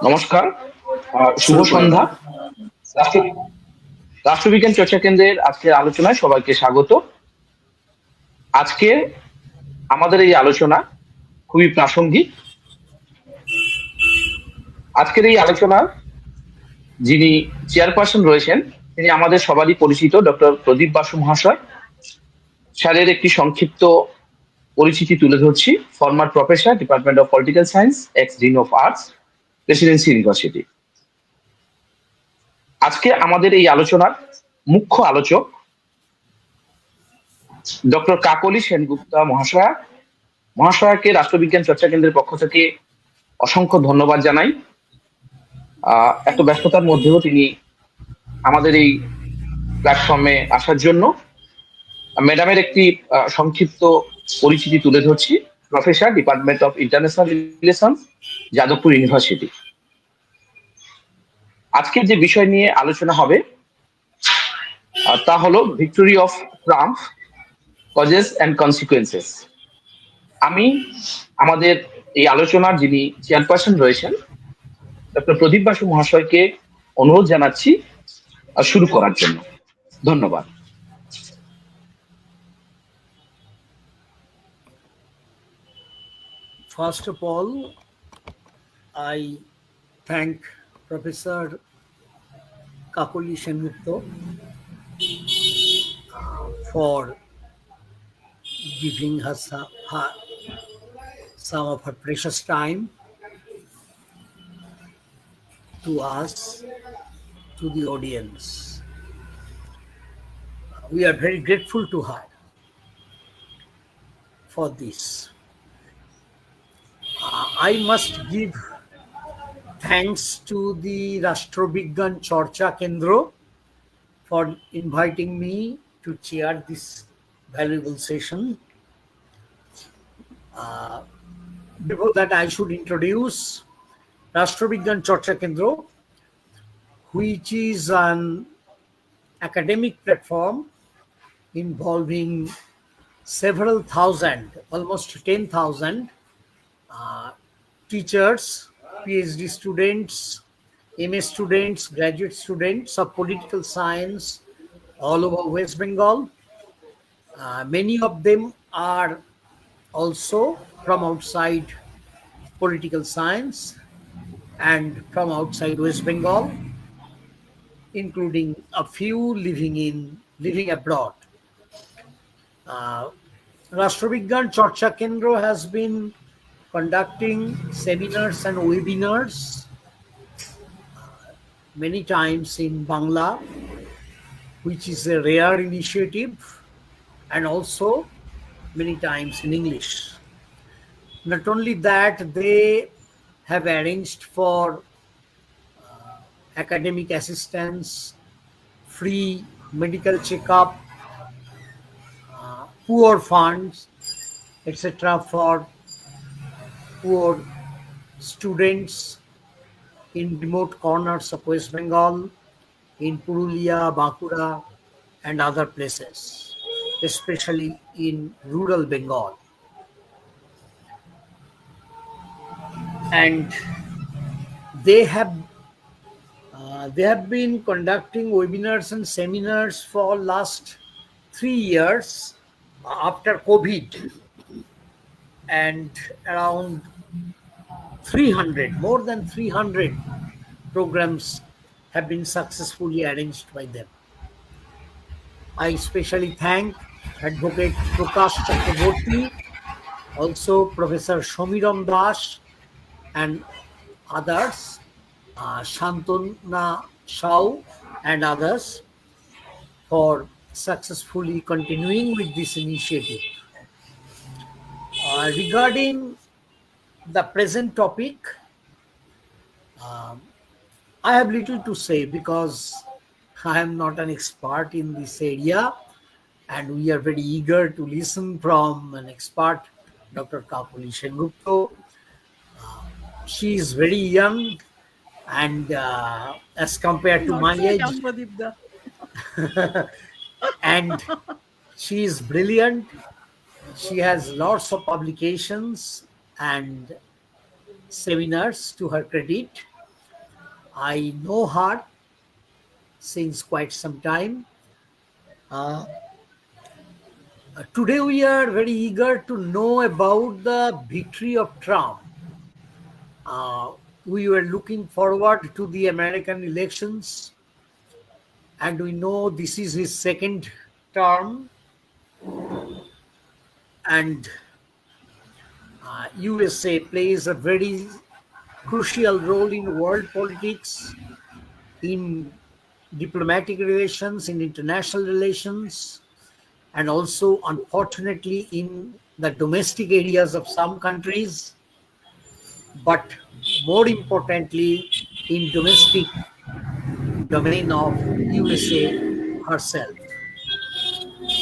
নমস্কার, শুভ সন্ধ্যা। রাষ্ট্র রাষ্ট্রবিজ্ঞান চর্চা কেন্দ্রের আজকের আলোচনায় সবাইকে স্বাগত। আজকে আমাদের এই আলোচনা খুবই প্রাসঙ্গিক। আজকের এই আলোচনার যিনি চেয়ারপারসন রয়েছেন তিনি আমাদের সবারই পরিচিত ডক্টর প্রদীপ বাসু মহাশয়। স্যারের একটি সংক্ষিপ্ত পরিচিতি তুলে ধরছি। Former professor, department of political science, x dean of arts, Presidency university. আজকে আমাদের এই আলোচনার মুখ্য আলোচক ডক্টর কাকলি সেনগুপ্তা মহাশয়াকে রাষ্ট্রবিজ্ঞান চর্চা কেন্দ্রের পক্ষ থেকে অসংখ্য ধন্যবাদ জানাই। এত ব্যস্ততার মধ্যেও তিনি আমাদের এই প্ল্যাটফর্মে আসার জন্য। ম্যাডামের একটি সংক্ষিপ্ত পরিচিতি তুলে ধরছি। Professor, department of international relation, Jadavpur university. আজকের যে বিষয় নিয়ে আলোচনা হবে তা হলো victory of Trump, causes and consequences. আমি আমাদের এই আলোচনার যিনি চেয়ারপারসন রয়েছেন ডক্টর প্রদীপ বাসু মহাশয়কে অনুরোধ জানাচ্ছি শুরু করার জন্য। ধন্যবাদ। First of all, I thank Professor Kakoli Sengupta for giving us some of her precious time to us, to the audience. We are very grateful to her for this. I must give thanks to the Rashtrobigyan Chorcha Kendra for inviting me to chair this valuable session. Before that, I should introduce Rashtrobigyan Chorcha Kendra, which is an academic platform involving several thousand, almost 10,000 teachers, PhD students, MA students, graduate students of political science all over West Bengal. Many of them are also from outside political science and from outside West Bengal, including a few living abroad. Rashtrobigyan Chorcha Kendra has been conducting seminars and webinars many times in Bangla, which is a rare initiative, and also many times in English. Not only that, they have arranged for academic assistance, free medical checkup, poor funds, etc. for poor students in remote corners of West Bengal, in Purulia, Bankura, and other places, especially in rural Bengal. And they have been conducting webinars and seminars for last 3 years after COVID, and around more than 300 programs have been successfully arranged by them. I especially thank Advocate Prakash Chakraborty, also Professor Shomiram Das, and others, Shantana Shao and others, for successfully continuing with this initiative. Regarding the present topic, I have little to say because I am not an expert in this area, and we are very eager to listen from an expert, Dr. Kakoli Sengupta. She is very young, and as compared to my age, and she is brilliant, She has lots of publications and seminars to her credit. I know her since quite some time. Uh, Today, we are very eager to know about the victory of Trump. Uh, we were looking forward to the American elections, and we know this is his second term, and USA plays a very crucial role in world politics, in diplomatic relations, in international relations, and also, unfortunately, in the domestic areas of some countries, but more importantly, in domestic domain of USA herself.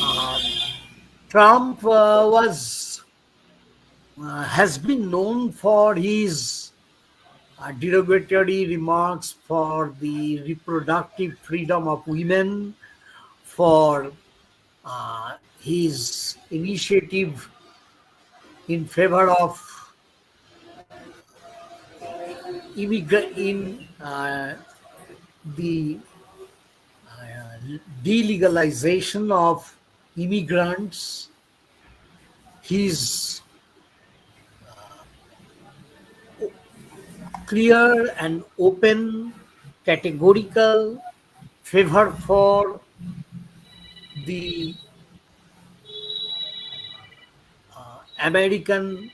Uh, Trump was has been known for his derogatory remarks for the reproductive freedom of women, for his initiative in favor of immigrant in the delegalization of immigrants, his clear and open, categorical favor for the American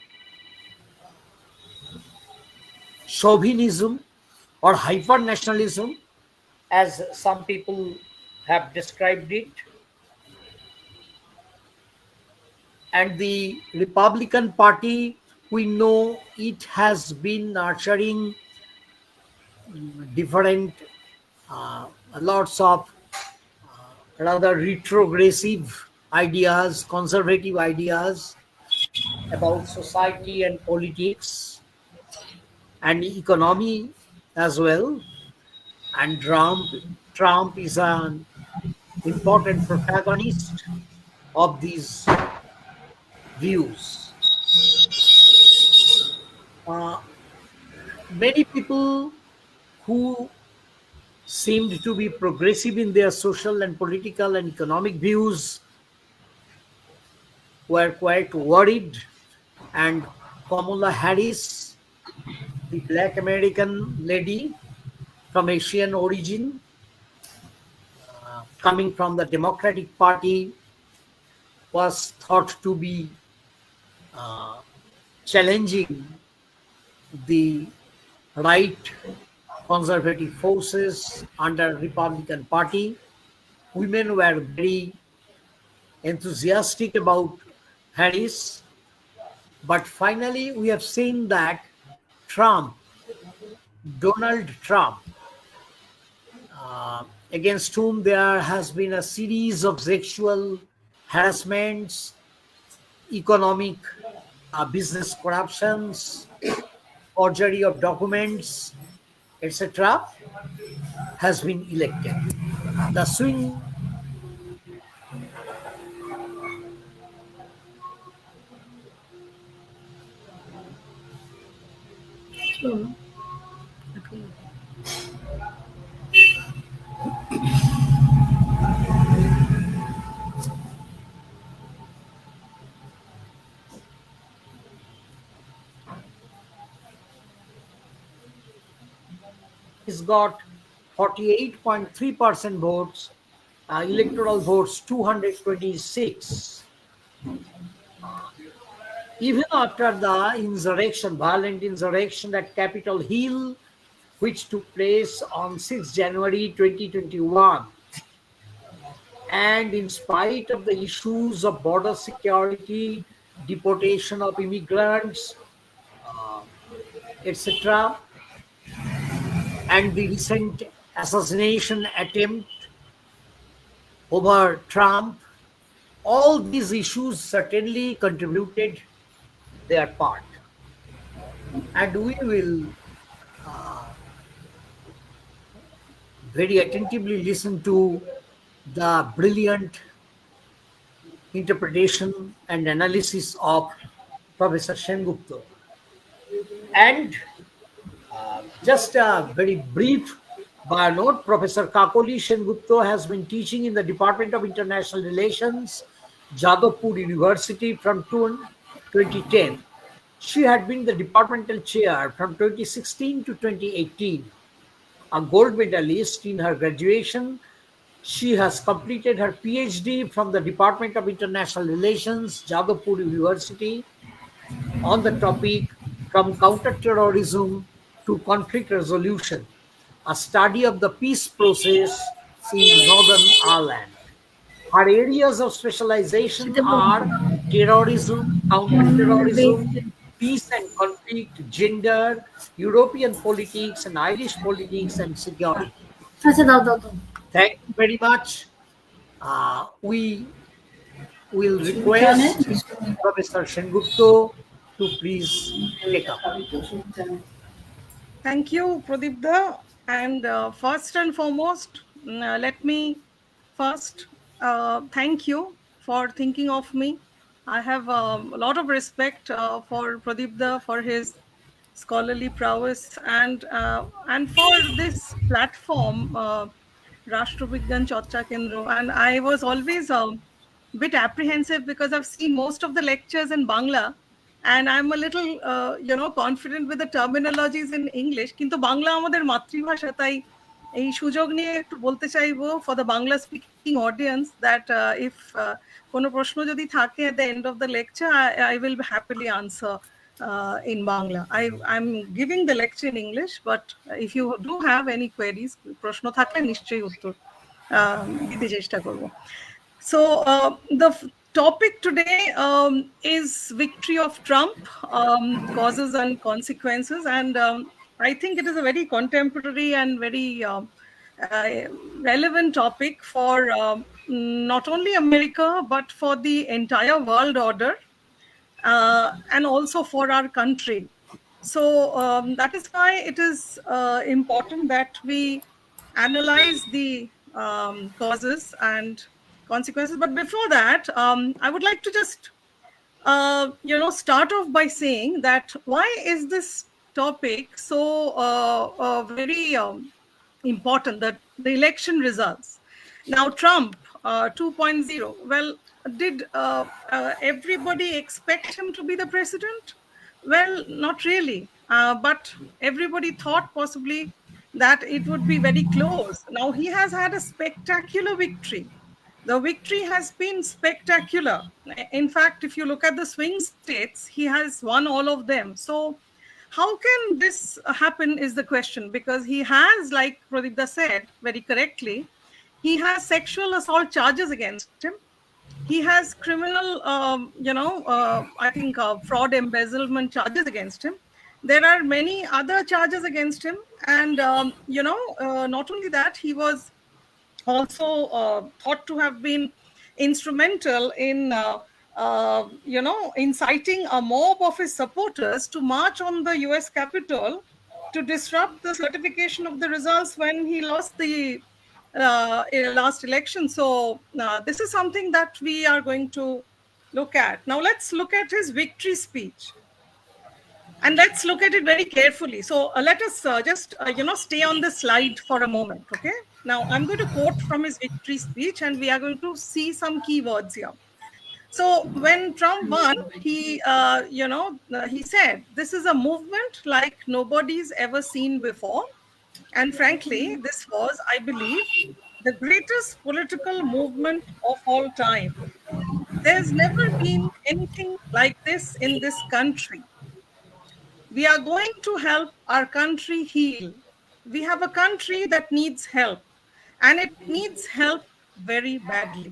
chauvinism or hyper nationalism, as some people have described it, and the Republican Party, we know it has been nurturing different lots of rather retrogressive ideas, conservative ideas about society and politics and economy as well. And Trump is an important protagonist of these views. Uh, Many people who seemed to be progressive in their social and political and economic views were quite worried, and Kamala Harris, the black American lady from Asian origin, coming from the Democratic Party, was thought to be challenging the right conservative forces under Republican Party. Women were very enthusiastic about Harris, but finally we have seen that Trump, Donald Trump, against whom there has been a series of sexual harassments, economic business corruptions, forgery of documents, etc., has been elected. The swing has got 48.3% votes, electoral votes 226. Even after the insurrection, violent insurrection at Capitol Hill, which took place on 6 January 2021, and in spite of the issues of border security, deportation of immigrants, etc., and the recent assassination attempt over Trump, all these issues certainly contributed their part. And we will very attentively listen to the brilliant interpretation and analysis of Professor Sengupta. And just a very brief bio note, Professor Kakoli Sengupta has been teaching in the Department of International Relations, Jadavpur University from 2010. She had been the departmental chair from 2016 to 2018. A gold medalist in her graduation, she has completed her PhD from the Department of International Relations, Jadavpur University, on the topic From Counterterrorism to Conflict Resolution, a study of the peace process in Northern Ireland. Her areas of specialization are terrorism, counterterrorism, peace and conflict, gender, European politics, and Irish politics and security. Thank you very much. We will request Professor Sengupta to please take up. Thank you, Pradip. And first and foremost, let me first thank you for thinking of me. I have a lot of respect for Pradip for his scholarly prowess and for this platform, Rashtrabigyan Charcha Kendra. And I was always a bit apprehensive because I've seen most of the lectures in Bangla, and I'm a little, confident with the terminologies in English. কিন্তু বাংলা আমাদের মাতৃভাষা, তাই এই সুযোগ নিয়ে একটু বলতে চাইবো for the Bangla speaking audience that if কোনো প্রশ্ন যদি থাকে at the end of the lecture, I will happily answer in Bangla. I'm giving the lecture in English, but if you do have any queries, প্রশ্ন থাকলে নিশ্চয়ই উত্তর দিতে চেষ্টা করব. So the topic today is victory of Trump, causes and consequences, and I think it is a very contemporary and very relevant topic for not only America but for the entire world order, and also for our country. So that is why it is important that we analyze the causes and consequences. But before that, I would like to just start off by saying that why is this topic so very important, that the election results. Now, Trump 2.0, well, did everybody expect him to be the president? Well, not really, but everybody thought possibly that it would be very close. Now, he has had a spectacular victory. The victory has been spectacular. In fact, if you look at the swing states, he has won all of them. So how can this happen is the question, because he has, like Pradip said very correctly, he has sexual assault charges against him. He has criminal, I think fraud, embezzlement charges against him. There are many other charges against him. And, not only that, he was also thought to have been instrumental in, inciting a mob of his supporters to march on the US Capitol to disrupt the certification of the results when he lost the last election. So this is something that we are going to look at. Now let's look at his victory speech. And let's look at it very carefully. So let us just, stay on the slide for a moment, okay? Now, I'm going to quote from his victory speech, and we are going to see some key words here. So when Trump won, he said, this is a movement like nobody's ever seen before. And frankly, this was, I believe, the greatest political movement of all time. There's never been anything like this in this country. We are going to help our country heal. We have a country that needs help, and it needs help very badly.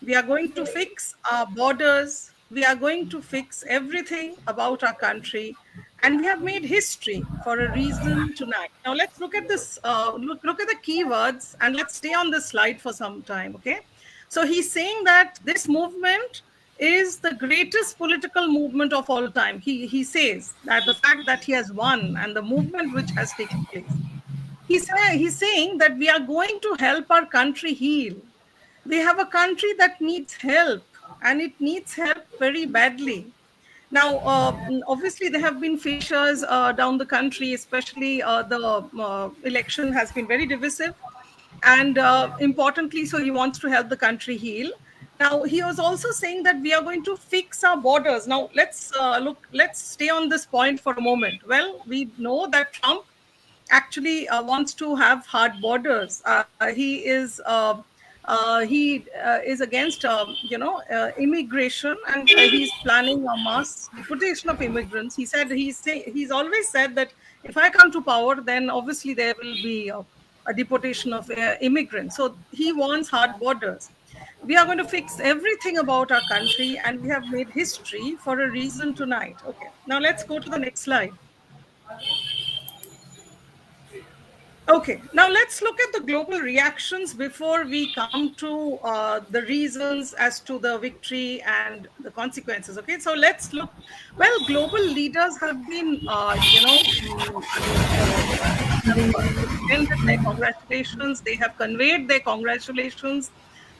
We are going to fix our borders. We are going to fix everything about our country. And we have made history for a reason tonight. Now let's look at this, look at the keywords, and let's stay on this slide for some time, okay? So he's saying that this movement is the greatest political movement of all time. He says that the fact that he has won and the movement which has taken place. He's saying that we are going to help our country heal. We have a country that needs help. and it needs help very badly. Now, obviously, there have been fissures down the country, especially the election has been very divisive. And importantly, so he wants to help the country heal. Now, he was also saying that we are going to fix our borders. Now, let's stay on this point for a moment. Well, we know that Trump actually wants to have hard borders. He is against immigration, and he's planning a mass deportation of immigrants. He's always said that if I come to power, then obviously there will be a deportation of immigrants. So he wants hard borders. We are going to fix everything about our country, and we have made history for a reason tonight. Okay, now let's go to the next slide. Okay, now let's look at the global reactions before we come to the reasons as to the victory and the consequences. Okay, so let's look. Well, global leaders have been, they extended their congratulations. They have conveyed their congratulations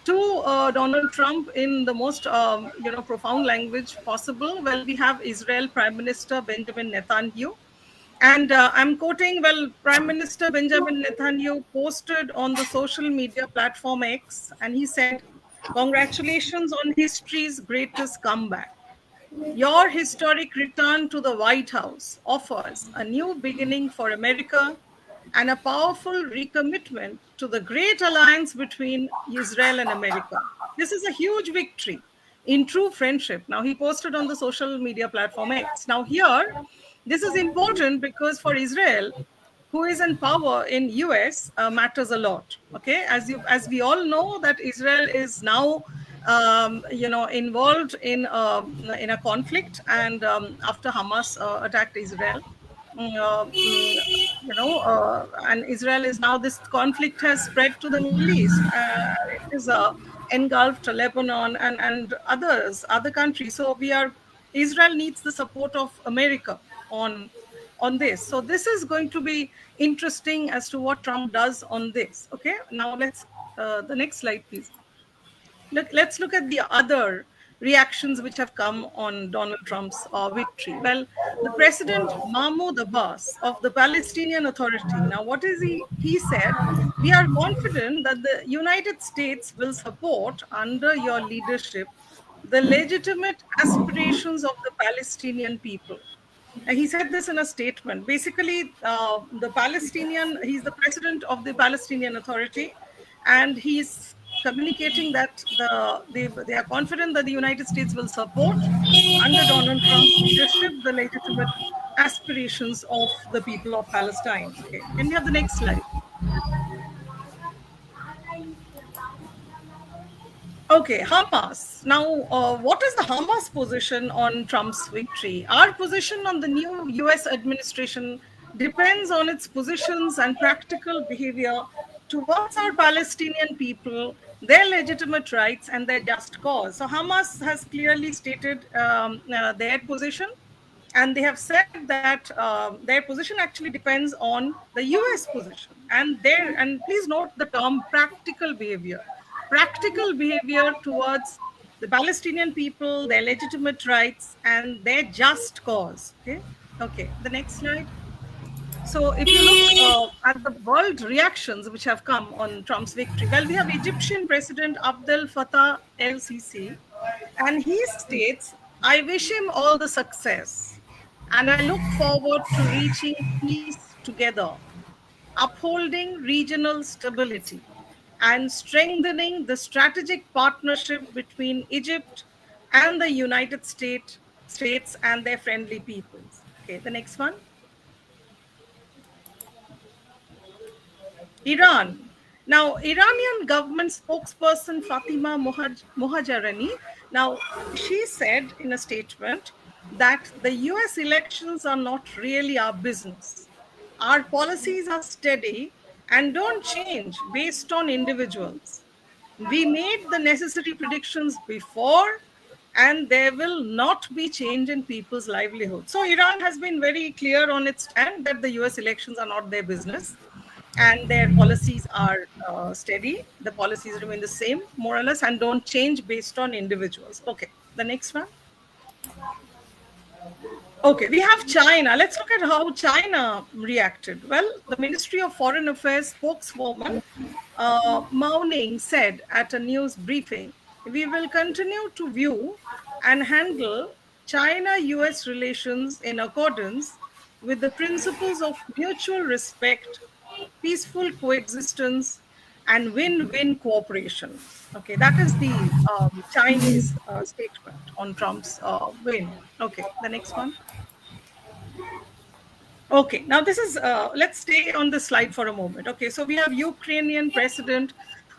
to Donald Trump in the most, profound language possible. Well, we have Israel Prime Minister Benjamin Netanyahu. And I'm quoting, well, Prime Minister Benjamin Netanyahu posted on the social media platform X, and he said, "Congratulations on history's greatest comeback. Your historic return to the White House offers a new beginning for America and a powerful recommitment to the great alliance between Israel and America. This is a huge victory in true friendship." Now, he posted on the social media platform X. Now, here, this is important because for Israel, who is in power in US, matters a lot. Okay, as we all know that Israel is now involved in a conflict, and after Hamas attacked Israel, and Israel is now, this conflict has spread to the Middle East. It is engulfed Lebanon and other countries. So Israel needs the support of America on this. So this is going to be interesting as to what Trump does on this. Okay, now let's the next slide, please. Let's look at the other reactions which have come on Donald Trump's victory. Well, the president Mahmoud Abbas of the Palestinian Authority. Now, what is he? He said, "We are confident that the United States will support, under your leadership, the legitimate aspirations of the Palestinian people." And he said this in a statement. Basically, he's the president of the Palestinian Authority, and he's communicating that they are confident that the United States will support, under Donald Trump's leadership, the legitimate aspirations of the people of Palestine. Okay, can we have the next slide? Okay, Hamas. Now, what is the Hamas position on Trump's victory? Our position on the new US administration depends on its positions and practical behavior towards our Palestinian people, their legitimate rights, and their just cause. So, Hamas has clearly stated their position, and they have said that their position actually depends on the US position. And please note the term practical behavior. Practical behavior towards the Palestinian people, their legitimate rights, and their just cause. Okay, the next slide. So if you look at the world reactions which have come on Trump's victory, well, we have Egyptian President Abdel Fattah el-Sisi, and he states, "I wish him all the success, and I look forward to reaching peace together, upholding regional stability, and strengthening the strategic partnership between Egypt and the United States and their friendly peoples." Okay, the next one. Iran. Now, Iranian government spokesperson Fatima Mohajarani, now she said in a statement that the US elections are not really our business. Our policies are steady and don't change based on individuals. We made the necessary predictions before, and there will not be change in people's livelihood. So Iran has been very clear on its stand that the US elections are not their business. and their policies are steady. The policies remain the same, more or less, and don't change based on individuals. Okay, the next one. Okay, we have China. Let's look at how China reacted. Well, the Ministry of Foreign Affairs spokeswoman Mao Ning said at a news briefing, "We will continue to view and handle China US relations in accordance with the principles of mutual respect, peaceful coexistence, and win win cooperation." Okay, that is the Chinese statement on Trump's win. Okay, the next one. Okay, now this is, let's stay on this slide for a moment. Okay, so we have Ukrainian President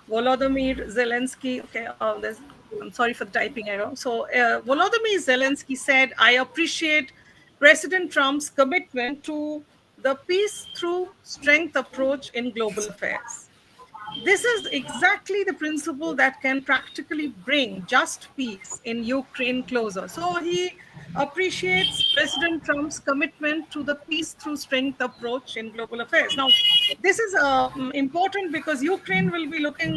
Volodymyr Zelensky. Okay, I'm sorry for the typing error. So Volodymyr Zelensky said, "I appreciate President Trump's commitment to the peace through strength approach in global affairs. This is exactly the principle that can practically bring just peace in Ukraine closer." So he appreciates President Trump's commitment to the peace through strength approach in global affairs. Now, this is important because Ukraine will be looking,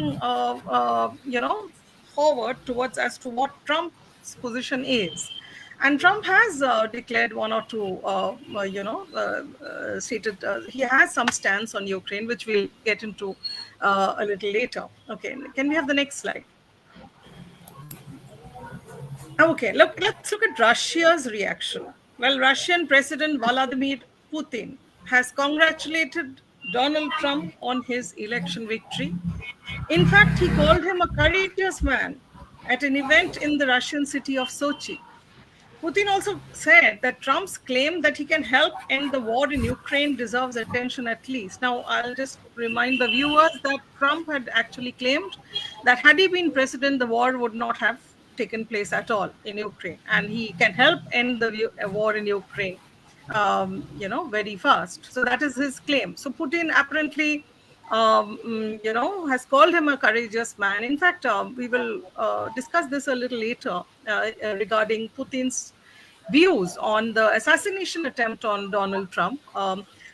forward towards as to what Trump's position is. And Trump has declared one or two, stated he has some stance on Ukraine, which we'll get into a little later. Okay, can we have the next slide? Okay, let's look at Russia's reaction. Well, Russian President Vladimir Putin has congratulated Donald Trump on his election victory. In fact, he called him a courageous man at an event in the Russian city of Sochi. Putin also said that Trump's claim that he can help end the war in Ukraine deserves attention at least. Now, I'll just remind the viewers that Trump had actually claimed that had he been president, the war would not have taken place at all in Ukraine, and he can help end the war in Ukraine, very fast. So that is his claim. So Putin apparently, has called him a courageous man. In fact, we will discuss this a little later regarding Putin's views on the assassination attempt on Donald Trump.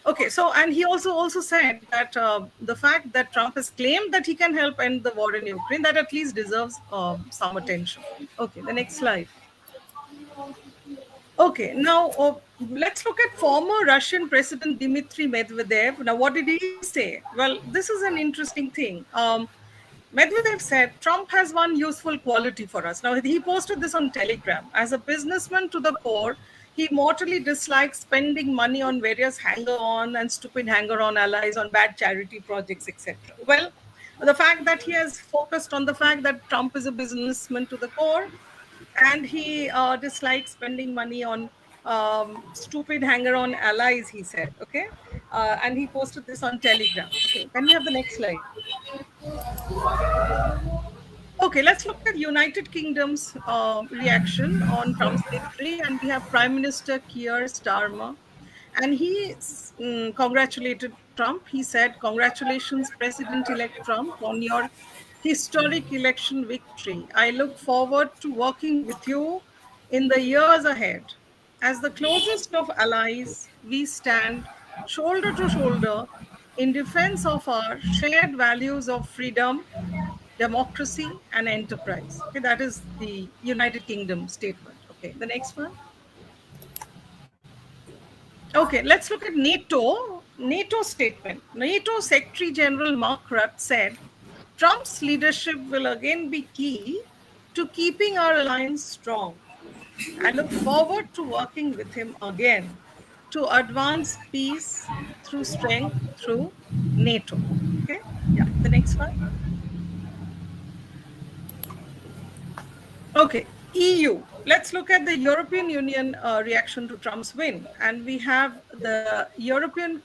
Okay, so and he also said that the fact that Trump has claimed that he can help end the war in Ukraine, that at least deserves some attention. Okay, the next slide. Okay, now let's look at former Russian President Dmitry Medvedev. Now, what did he say? Well, this is an interesting thing. Medvedev said, "Trump has one useful quality for us." Now, he posted this on Telegram. "As a businessman to the core, he mortally dislikes spending money on various hanger-on and stupid hanger-on allies on bad charity projects, etc." Well, the fact that he has focused on the fact that Trump is a businessman to the core, and he dislikes spending money on stupid hanger-on allies, he said. Okay, and he posted this on Telegram. Okay, can we have the next slide? Okay, let's look at United Kingdom's reaction on Trump's victory, and we have Prime Minister Keir Starmer, and he congratulated Trump. He said, "Congratulations, President-elect Trump, on your historic election victory. I look forward to working with you in the years ahead. As the closest of allies, we stand shoulder to shoulder in defense of our shared values of freedom, democracy, and enterprise." Okay, that is the United Kingdom statement. Okay, the next one. Okay, let's look at NATO statement. NATO Secretary General Mark Rutte said, "Trump's leadership will again be key to keeping our alliance strong. I look forward to working with him again to advance peace through strength through NATO." Okay, yeah, the next one. Okay, EU. Let's look at the European Union reaction to Trump's win. And we have the European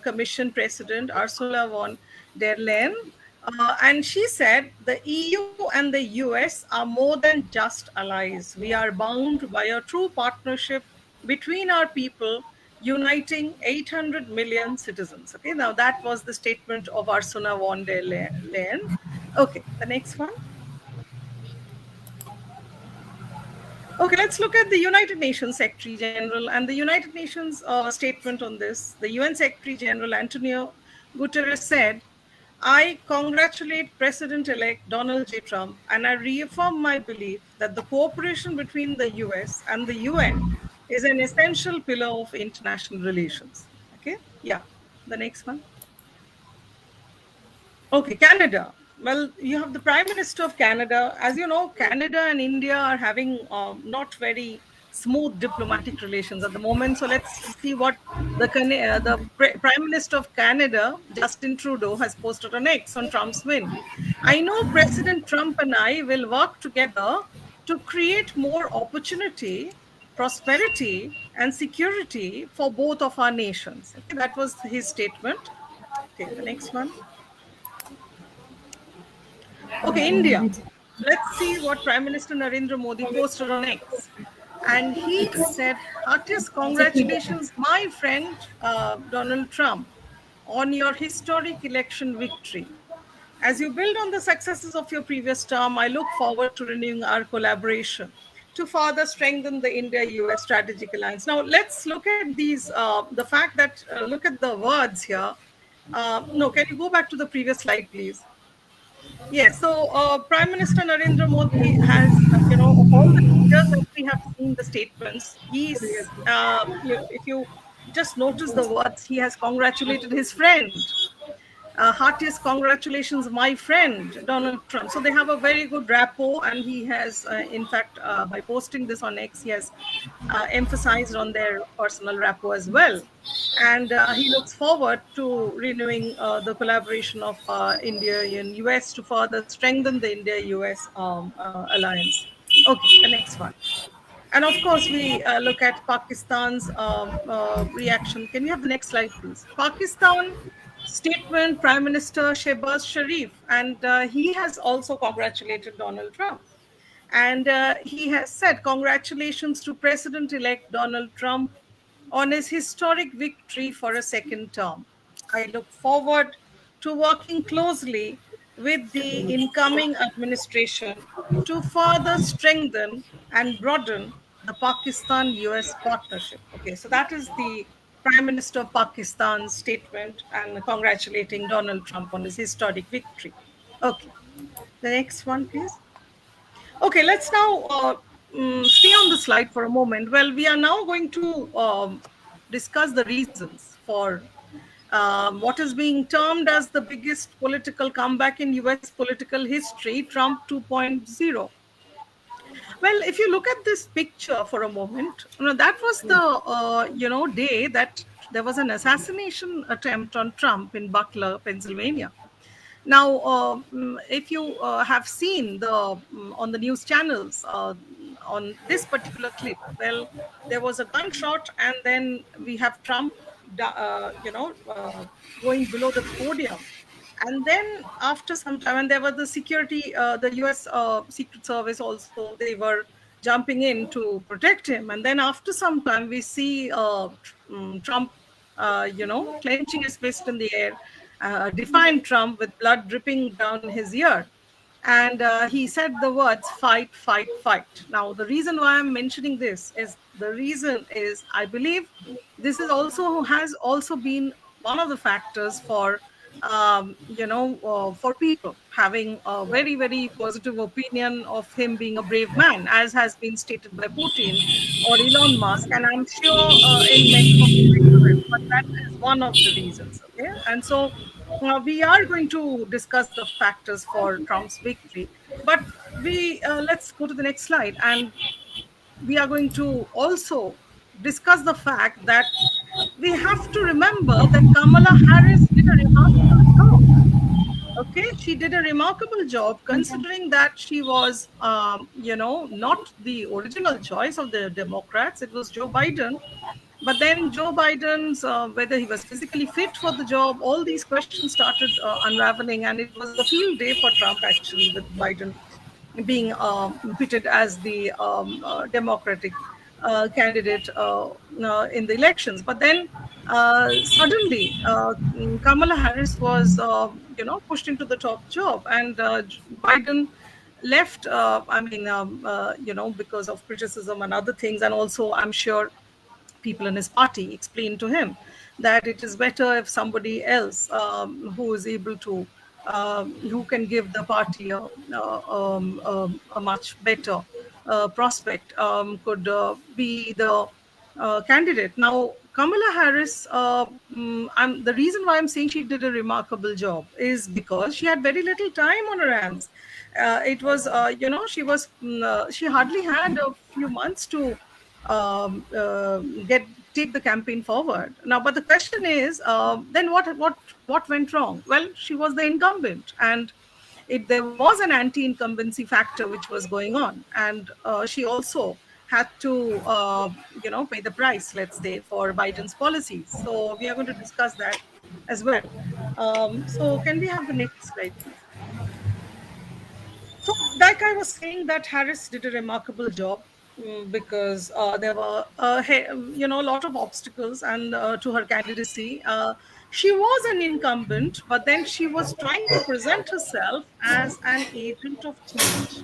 Commission President Ursula von der Leyen. And she said, "The EU and the US are more than just allies. We are bound by a true partnership between our people, uniting 800 million citizens." Okay, now that was the statement of Ursula von der Leyen. Okay, the next one. Okay, let's look at the United Nations Secretary General and the United Nations statement on this. The UN Secretary General Antonio Guterres said, I congratulate President-elect Donald J. Trump and I reaffirm my belief that the cooperation between the US and the UN is an essential pillar of international relations. Okay, yeah, the next one. Okay, Canada. Well, you have the Prime Minister of Canada. As you know, Canada and India are having not very smooth diplomatic relations at the moment. So let's see what the Prime Minister of Canada, Justin Trudeau, has posted on X on Trump's win. I know President Trump and I will work together to create more opportunity, prosperity, and security for both of our nations. Okay, that was his statement. Okay, the next one. Okay, India. Let's see what Prime Minister Narendra Modi posted on X. And he said, heartiest congratulations, my friend Donald Trump, on your historic election victory. As you build on the successes of your previous term, I look forward to renewing our collaboration to further strengthen the India-US strategic alliance. Now, let's look at these, the fact that, look at the words here. No, can you go back to the previous slide, please? Yes. So, Prime Minister Narendra Modi has, of all the leaders that we have seen the statements, if you just notice the words, he has congratulated his friend. Heartiest congratulations, my friend, Donald Trump. So they have a very good rapport, and he has, in fact, by posting this on X, he has emphasized on their personal rapport as well. And he looks forward to renewing the collaboration of India and US to further strengthen the India-US alliance. Okay, the next one. And of course, we look at Pakistan's reaction. Can we have the next slide, please? Pakistan statement, Prime Minister Shehbaz Sharif, and he has also congratulated Donald Trump. And he has said, congratulations to President-elect Donald Trump on his historic victory for a second term. I look forward to working closely with the incoming administration to further strengthen and broaden the Pakistan-US partnership. Okay, so that is the Prime Minister of Pakistan's statement and congratulating Donald Trump on his historic victory. Okay, the next one, please. Okay, let's now stay on the slide for a moment. Well, we are now going to discuss the reasons for what is being termed as the biggest political comeback in US political history, Trump 2.0. Well, if you look at this picture for a moment, that was the day that there was an assassination attempt on Trump in Butler, Pennsylvania. Now, if you have seen on the news channels on this particular clip, well, there was a gunshot, and then we have Trump, going below the podium. And then after some time, and there was the security, the US Secret Service also, they were jumping in to protect him. And then after some time, we see Trump, clenching his fist in the air, defiant Trump with blood dripping down his ear. And he said the words, fight, fight, fight. Now, the reason why I'm mentioning this is I believe this is has also been one of the factors for for people having a very, very positive opinion of him being a brave man, as has been stated by Putin or Elon Musk. And I'm sure in many of but that is one of the reasons. Okay. And so we are going to discuss the factors for Trump's victory. But let's go to the next slide. And we are going to also discuss the fact that we have to remember that Kamala Harris did a remarkable job. Okay, she did a remarkable job considering that she was, not the original choice of the Democrats. It was Joe Biden. But then Joe Biden's, whether he was physically fit for the job, all these questions started unraveling. And it was a field day for Trump, actually, with Biden being pitted as the Democratic candidate in the elections. But then suddenly, Kamala Harris was, pushed into the top job, and Biden left. Because of criticism and other things, and also I'm sure people in his party explained to him that it is better if somebody else who is able to who can give the party a much better prospect could be the candidate. Now, Kamala Harris, the reason why I'm saying she did a remarkable job is because she had very little time on her hands. It was, she hardly had a few months to take the campaign forward. Now, but the question is, then what went wrong? Well, she was the incumbent, and there was an anti-incumbency factor which was going on, and she also had to pay the price, let's say, for Biden's policies. So we are going to discuss that as well. So can we have the next slide, please? So, like I was saying, that Harris did a remarkable job, because there were, a lot of obstacles and to her candidacy. She was an incumbent, but then she was trying to present herself as an agent of change.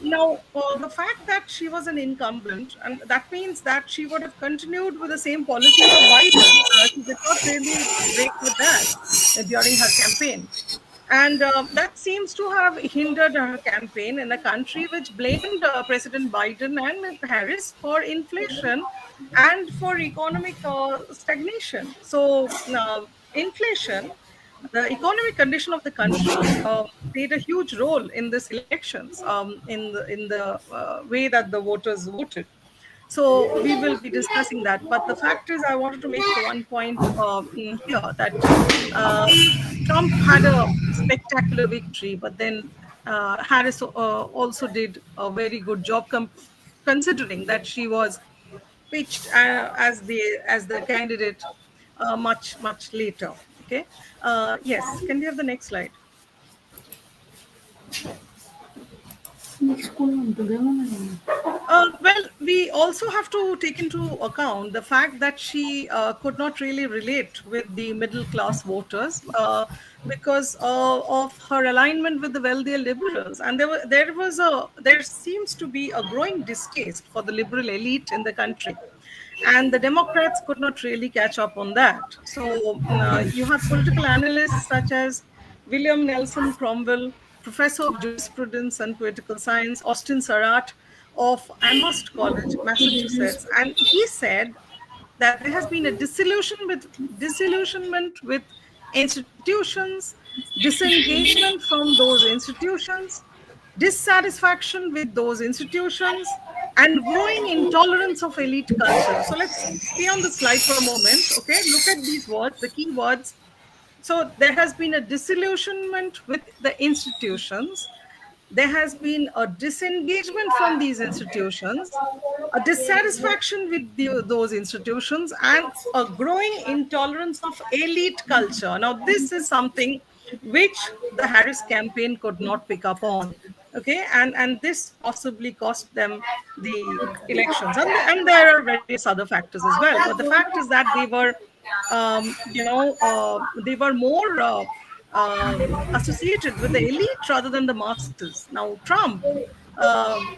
Now, the fact that she was an incumbent, and that means that she would have continued with the same policies of Biden. She did not really break with that during her campaign. And that seems to have hindered her campaign in a country which blamed President Biden and Harris for inflation and for economic stagnation. So, inflation, the economic condition of the country, played a huge role in this elections, in the way that the voters voted. So we will be discussing that. But the fact is, I wanted to make one point here, that uh, Trump had a spectacular victory, but then Harris also did a very good job, considering that she was pitched as the candidate much later. Okay. Yes. Can we have the next slide? Well, we also have to take into account the fact that she could not really relate with the middle class voters, because of her alignment with the wealthier liberals, and there seems to be a growing distaste for the liberal elite in the country, and the Democrats could not really catch up on that. So you have political analysts such as William Nelson Cromwell, professor of jurisprudence and political science, Austin Surratt of Amherst College, Massachusetts, and he said that there has been a disillusionment with institutions, disengagement from those institutions, dissatisfaction with those institutions, and growing intolerance of elite culture. So let's stay on the slide for a moment. Okay, look at these words, the key words. So there has been a disillusionment with the institutions. There has been a disengagement from these institutions, a dissatisfaction with those institutions, and a growing intolerance of elite culture. Now, this is something which the Harris campaign could not pick up on. Okay, and this possibly cost them the elections, and there are various other factors as well. But the fact is that they were more associated with the elite rather than the masses. Now, Trump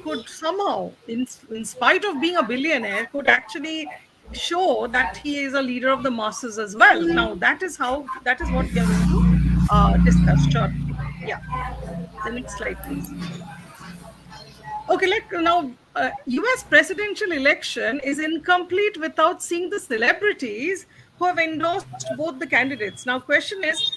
could somehow, in spite of being a billionaire, could actually show that he is a leader of the masses as well. Now, that is what we are going to discuss shortly. Yeah. The next slide, please. Okay, now, US presidential election is incomplete without seeing the celebrities who have endorsed both the candidates. Now, question is,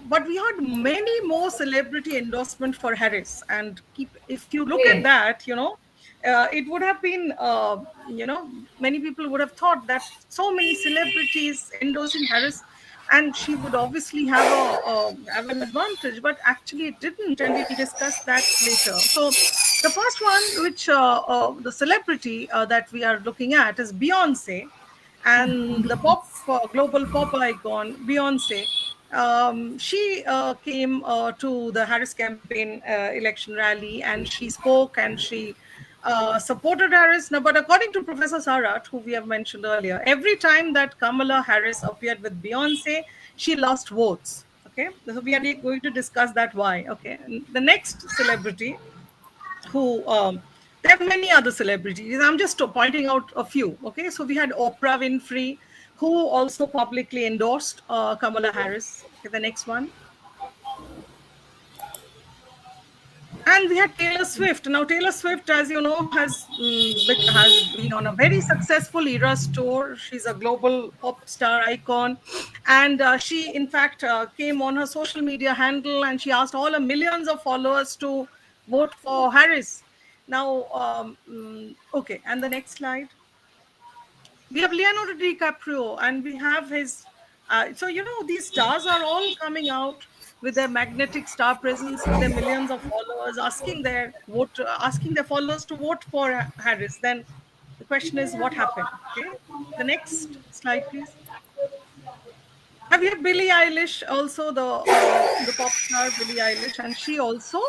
but we had many more celebrity endorsement for Harris, and if you look at that, it would have been, many people would have thought that so many celebrities endorsing Harris, and she would obviously have an advantage, but actually it didn't, and we'll discuss that later. So the first one, which the celebrity that we are looking at, is Beyonce, and the global pop icon Beyonce. She came to the Harris campaign election rally, and she spoke and she supported Harris. Now, but according to Professor Sarat, who we have mentioned earlier, every time that Kamala Harris appeared with Beyonce, she lost votes. Okay, so we are going to discuss that why. Okay, and the next celebrity who There are many other celebrities. I'm just pointing out a few. Okay, so we had Oprah Winfrey, who also publicly endorsed Kamala Harris. Okay, the next one. And we had Taylor Swift. Now, Taylor Swift, as you know, has been on a very successful Eras tour. She's a global pop star icon, and she, in fact, came on her social media handle and she asked all her millions of followers to vote for Harris. Now, okay, and the next slide. We have Leonardo DiCaprio, and we have his. So you know, these stars are all coming out with their magnetic star presence, with their millions of followers, asking their followers to vote for Harris. Then the question is, what happened? Okay, the next slide, please. Have you have Billie Eilish, also the pop star Billie Eilish, and she also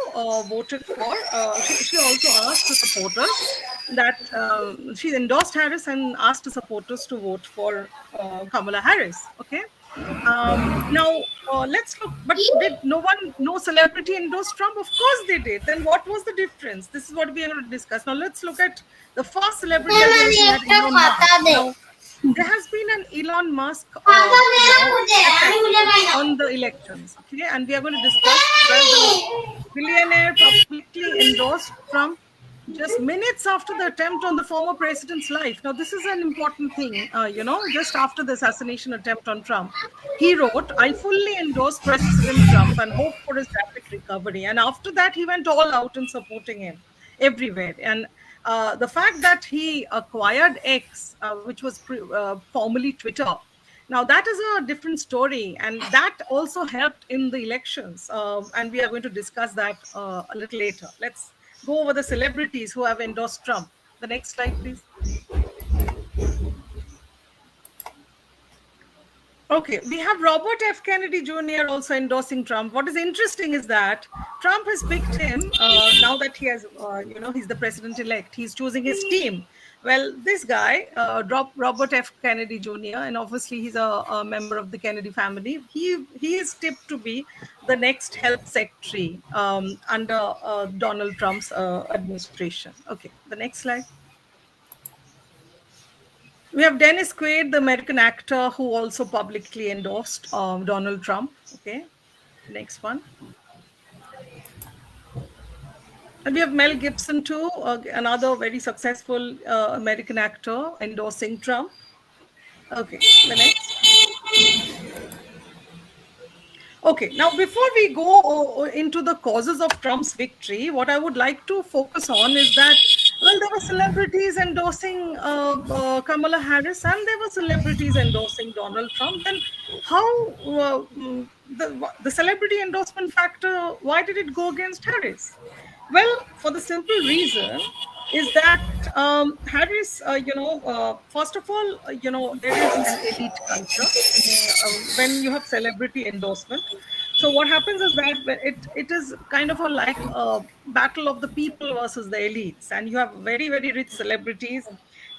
voted for. She also asked the supporters that she endorsed Harris and asked the supporters to vote for Kamala Harris. Okay. Now let's look. But did no celebrity endorse Trump? Of course they did. Then what was the difference? This is what we are going to discuss. Now let's look at the first celebrity, as we are looking at Elon Musk. Now there has been an Elon Musk, effect on the elections. Okay, and we are going to discuss. Well, the billionaire publicly endorsed Trump just minutes after the attempt on the former president's life. Now, this is an important thing. Just after the assassination attempt on Trump, he wrote, "I fully endorse President Trump and hope for his rapid recovery." And after that, he went all out in supporting him everywhere. And the fact that he acquired X, which was formerly Twitter, now that is a different story, and that also helped in the elections. And we are going to discuss that a little later. Let's go over the celebrities who have endorsed Trump. The next slide, please. Okay, we have Robert F. Kennedy Jr. also endorsing Trump. What is interesting is that Trump has picked him now that he has, he's the president-elect. He's choosing his team. Well, this guy, Robert F. Kennedy Jr., and obviously he's a member of the Kennedy family. He is tipped to be the next health secretary under Donald Trump's administration. Okay, the next slide. We have Dennis Quaid, the American actor who also publicly endorsed Donald Trump. Okay, next one. And we have Mel Gibson too, another very successful American actor endorsing Trump. Okay, the next. Okay, now before we go into the causes of Trump's victory, what I would like to focus on is that, well, there were celebrities endorsing Kamala Harris and there were celebrities endorsing Donald Trump. Then how the celebrity endorsement factor, why did it go against Harris? Well, for the simple reason is that Harris, first of all, there is an elite culture when you have celebrity endorsement. So what happens is that it is kind of like a battle of the people versus the elites, and you have very, very rich celebrities,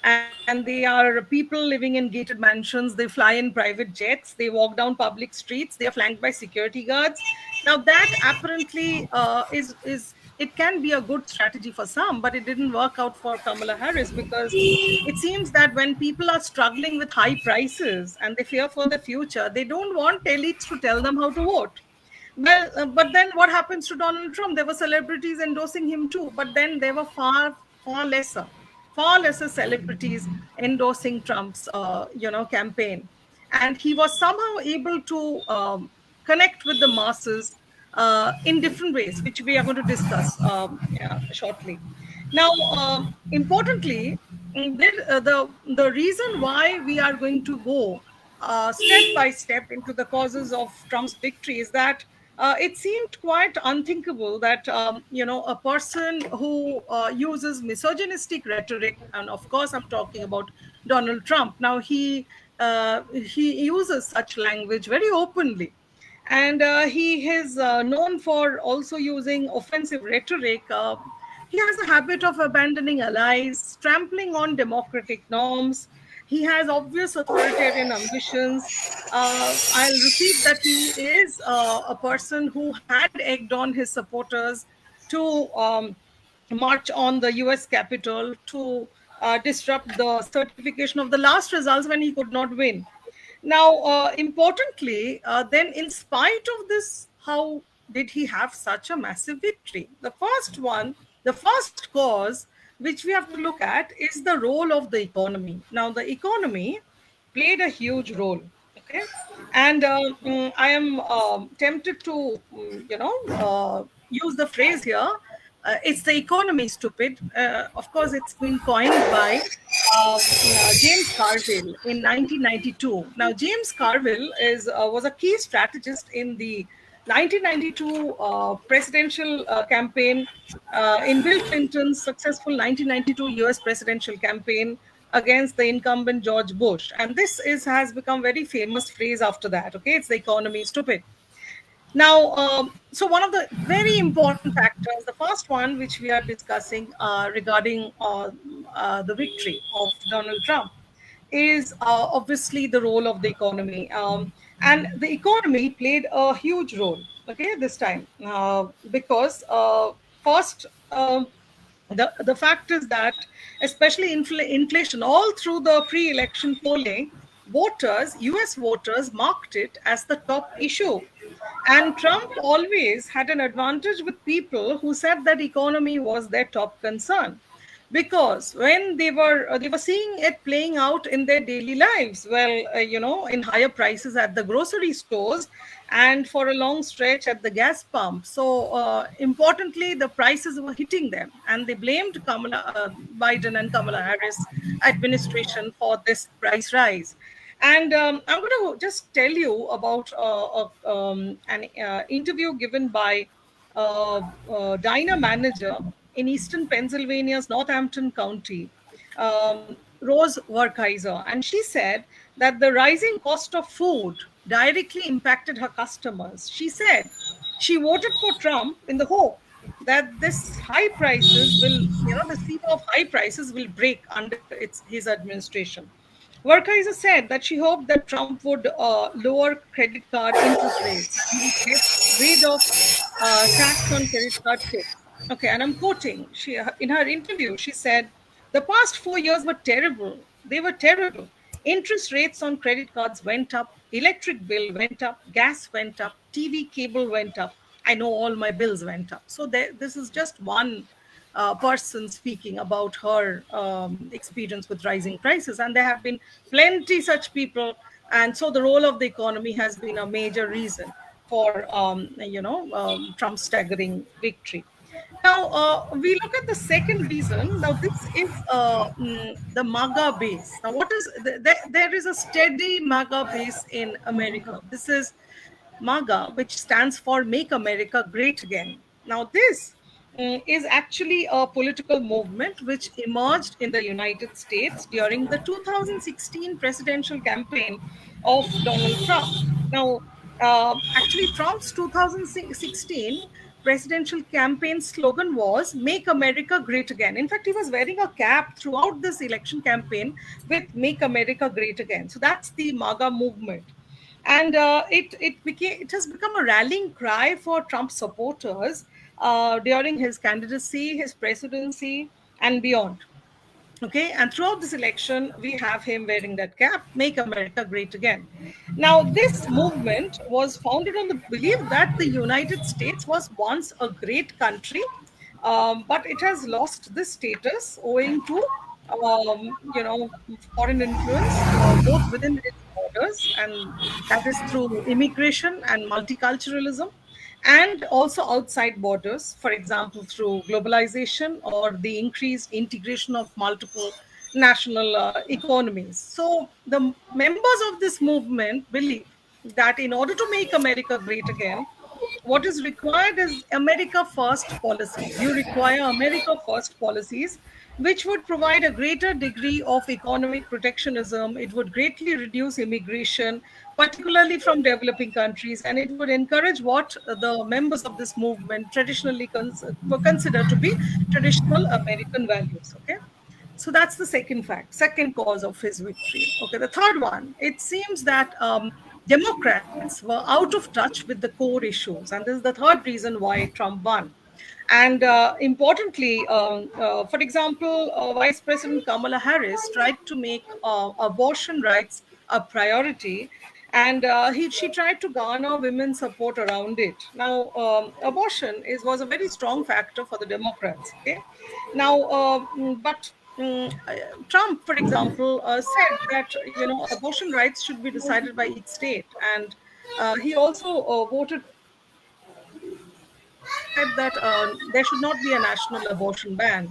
and they are people living in gated mansions. They fly in private jets. They walk down public streets. They are flanked by security guards. Now that apparently is it can be a good strategy for some, but it didn't work out for Kamala Harris, because it seems that when people are struggling with high prices and they fear for the future, they don't want elites to tell them how to vote. Well, but then what happens to Donald Trump? There were celebrities endorsing him too, but then there were far lesser celebrities endorsing Trump's, campaign, and he was somehow able to connect with the masses in different ways, which we are going to discuss shortly. Now, importantly, the reason why we are going to go step by step into the causes of Trump's victory is that it seemed quite unthinkable that a person who uses misogynistic rhetoric, and of course I'm talking about Donald Trump. Now he uses such language very openly, and he is known for also using offensive rhetoric. He has a habit of abandoning allies, trampling on democratic norms. He has obvious authoritarian ambitions. I'll repeat that he is a person who had egged on his supporters to march on the US Capitol to disrupt the certification of the last results when he could not win. Now, importantly, then in spite of this, how did he have such a massive victory? The first cause which we have to look at is the role of the economy. Now, the economy played a huge role. Okay, and I am tempted to, use the phrase here. It's the economy, stupid. Of course, it's been coined by James Carville in 1992. Now, James Carville was a key strategist in the 1992 presidential campaign, in Bill Clinton's successful 1992 US presidential campaign against the incumbent George Bush. And this has become very famous phrase after that. Okay, it's the economy, stupid. Now, so one of the very important factors, the first one which we are discussing regarding the victory of Donald Trump, is obviously the role of the economy. And the economy played a huge role, okay, this time, because first, the fact is that, especially inflation, all through the pre-election polling, US voters marked it as the top issue. And Trump always had an advantage with people who said that economy was their top concern, because when they were seeing it playing out in their daily lives, well, in higher prices at the grocery stores, and for a long stretch at the gas pump. So importantly, the prices were hitting them, and they blamed Biden and Kamala Harris administration for this price rise. And I'm going to just tell you about an interview given by diner manager in eastern Pennsylvania's Northampton County, Rose Werkheiser. And she said that the rising cost of food directly impacted her customers. She said she voted for Trump in the hope that this high prices will, the seal of high prices will break under his administration. Werkheiser said that she hoped that Trump would lower credit card interest rates and would get rid of tax on credit card tips. Okay, and I'm quoting. In her interview, she said, "The past 4 years were terrible. They were terrible. Interest rates on credit cards went up, electric bill went up, gas went up, TV cable went up. I know all my bills went up." So this is just one person speaking about her experience with rising prices. And there have been plenty such people. And so the role of the economy has been a major reason for, Trump's staggering victory. Now, we look at the second reason. Now, this is the MAGA base. Now, there is a steady MAGA base in America. This is MAGA, which stands for Make America Great Again. Now, this is actually a political movement which emerged in the United States during the 2016 presidential campaign of Donald Trump. Now, actually, Trump's 2016 presidential campaign slogan was "Make America Great Again." In fact, he was wearing a cap throughout this election campaign with "Make America Great Again." So that's the MAGA movement. And it has become a rallying cry for Trump supporters during his candidacy, his presidency, and beyond. Okay, and throughout this election, we have him wearing that cap, "Make America Great Again." Now, this movement was founded on the belief that the United States was once a great country, but it has lost this status owing to, foreign influence, both within its borders, and that is through immigration and multiculturalism, and also outside borders, for example, through globalization or the increased integration of multiple national economies. So, the members of this movement believe that in order to make America great again, what is required is America First policies. You require America First policies, which would provide a greater degree of economic protectionism. It would greatly reduce immigration, particularly from developing countries, and it would encourage what the members of this movement traditionally consider to be traditional American values. Okay. So that's the second cause of his victory. Okay, the third one, it seems that Democrats were out of touch with the core issues. And this is the third reason why Trump won. And importantly, for example, Vice President Kamala Harris tried to make abortion rights a priority, and she tried to garner women's support around it. Now, abortion was a very strong factor for the Democrats. Okay, now, but Trump, for example, said that abortion rights should be decided by each state, and he also voted said that there should not be a national abortion ban.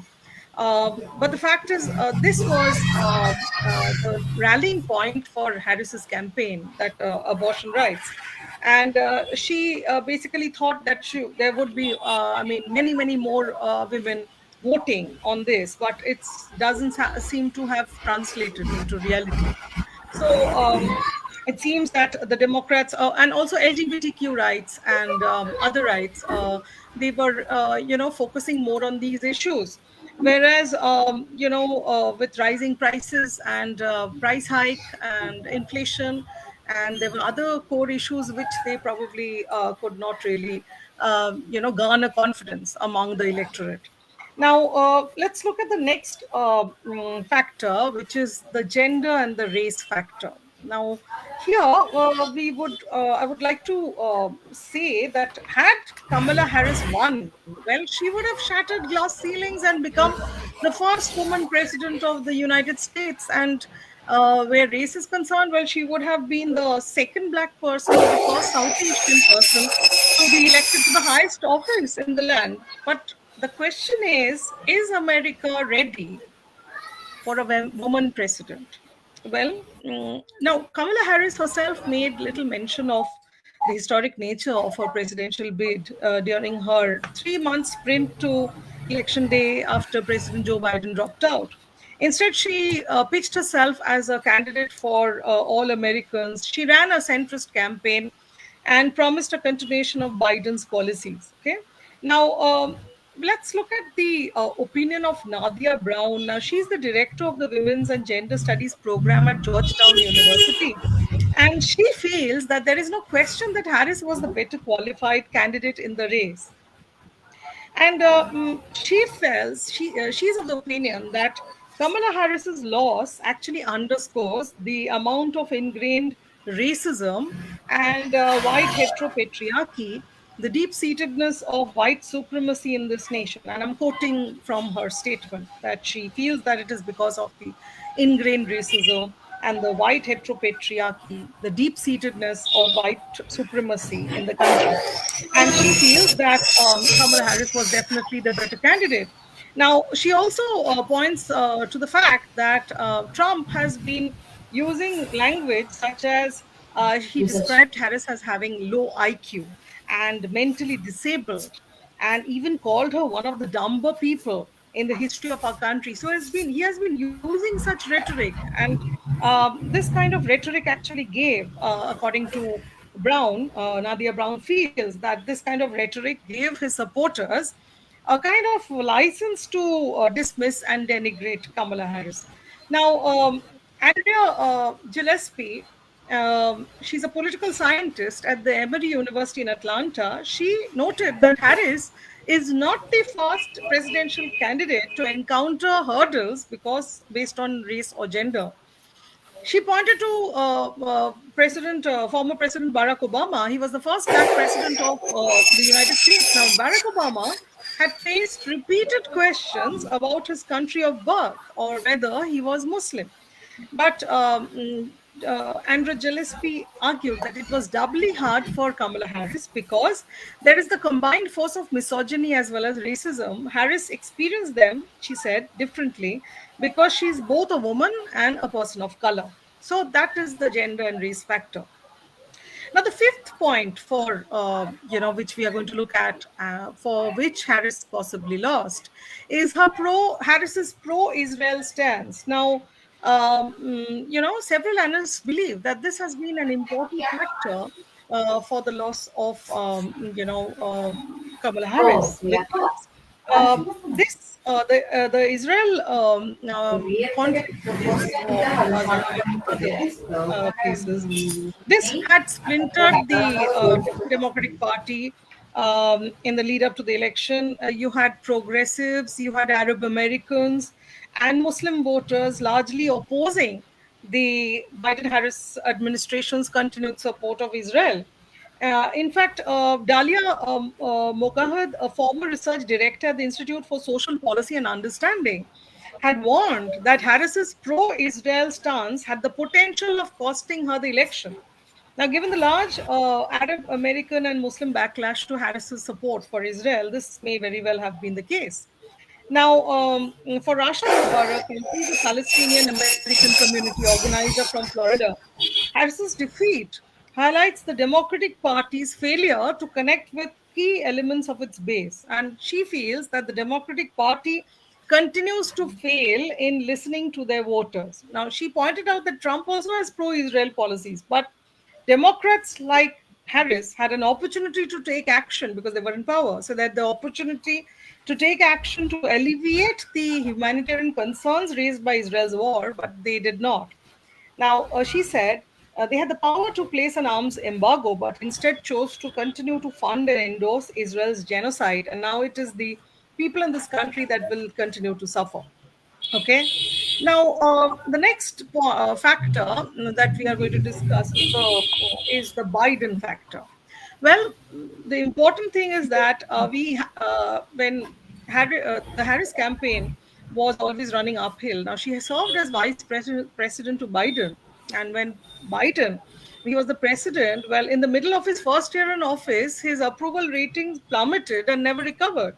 But the fact is, this was the rallying point for Harris's campaign, that abortion rights. And she basically thought that there would be, many, many more women voting on this, but it doesn't seem to have translated into reality. So it seems that the Democrats and also LGBTQ rights and other rights, they were, focusing more on these issues. Whereas, with rising prices and price hike and inflation, and there were other core issues which they probably could not really, garner confidence among the electorate. Now, let's look at the next factor, which is the gender and the race factor. Now, here I would like to say that had Kamala Harris won, well, she would have shattered glass ceilings and become the first woman president of the United States. And where race is concerned, well, she would have been the second black person or the first South Asian person to be elected to the highest office in the land. But the question is America ready for a woman president? Well, now Kamala Harris herself made little mention of the historic nature of her presidential bid during her 3 month sprint to election day after President Joe Biden dropped out. Instead, she pitched herself as a candidate for all Americans. She ran a centrist campaign and promised a continuation of Biden's policies. Okay. Now, let's look at the opinion of Nadia Brown. Now, she's the director of the Women's and Gender Studies program at Georgetown University. And she feels that there is no question that Harris was the better qualified candidate in the race. And she's of the opinion that Kamala Harris's loss actually underscores the amount of ingrained racism and white heteropatriarchy, the deep-seatedness of white supremacy in this nation. And I'm quoting from her statement that she feels that it is because of the ingrained racism and the white heteropatriarchy, the deep-seatedness of white supremacy in the country. And she feels that Kamala Harris was definitely the better candidate. Now, she also points to the fact that Trump has been using language such as he described Harris as having low IQ and mentally disabled, and even called her one of the dumber people in the history of our country. So he has been using such rhetoric, and this kind of rhetoric actually gave, according to Brown, Nadia Brown feels that this kind of rhetoric gave his supporters a kind of license to dismiss and denigrate Kamala Harris. Now, Andrea Gillespie, she's a political scientist at the Emory University in Atlanta. She noted that Harris is not the first presidential candidate to encounter hurdles based on race or gender. She pointed to former President Barack Obama. He was the first black president of the United States. Now, Barack Obama had faced repeated questions about his country of birth or whether he was Muslim. But Andrew Gillespie argued that it was doubly hard for Kamala Harris because there is the combined force of misogyny as well as racism. Harris experienced them, she said, differently because she's both a woman and a person of color. So that is the gender and race factor. Now, the fifth point for which we are going to look at, for which Harris possibly lost, is Harris's pro-Israel stance. Now, several analysts believe that this has been an important factor for the loss of Kamala Harris, because the Israel conflict is war in Gaza and other places. This had splintered the Democratic Party. in the lead up to the election. You had progressives, you had Arab Americans, and Muslim voters largely opposing the Biden Harris administration's continued support of Israel. In fact, Dalia Mogahed, a former research director at the Institute for Social Policy and Understanding, had warned that Harris's pro Israel stance had the potential of costing her the election. Now, given the large Arab American and Muslim backlash to Harris's support for Israel, this may very well have been the case. Now, for Rashid Mubarak, he's a Palestinian American community organizer from Florida. Harris's defeat highlights the Democratic Party's failure to connect with key elements of its base. And she feels that the Democratic Party continues to fail in listening to their voters. Now, she pointed out that Trump also has pro Israel policies, but Democrats like Harris had an opportunity to take action because they were in power. So that the opportunity to take action to alleviate the humanitarian concerns raised by Israel's war, but they did not. Now, she said they had the power to place an arms embargo, but instead chose to continue to fund and endorse Israel's genocide. And now it is the people in this country that will continue to suffer. Okay. Now, the next factor that we are going to discuss is the Biden factor. Well, the important thing is that when the Harris campaign was always running uphill. Now, she has served as vice president to Biden. And when Biden, he was the president, well, in the middle of his first year in office, his approval ratings plummeted and never recovered.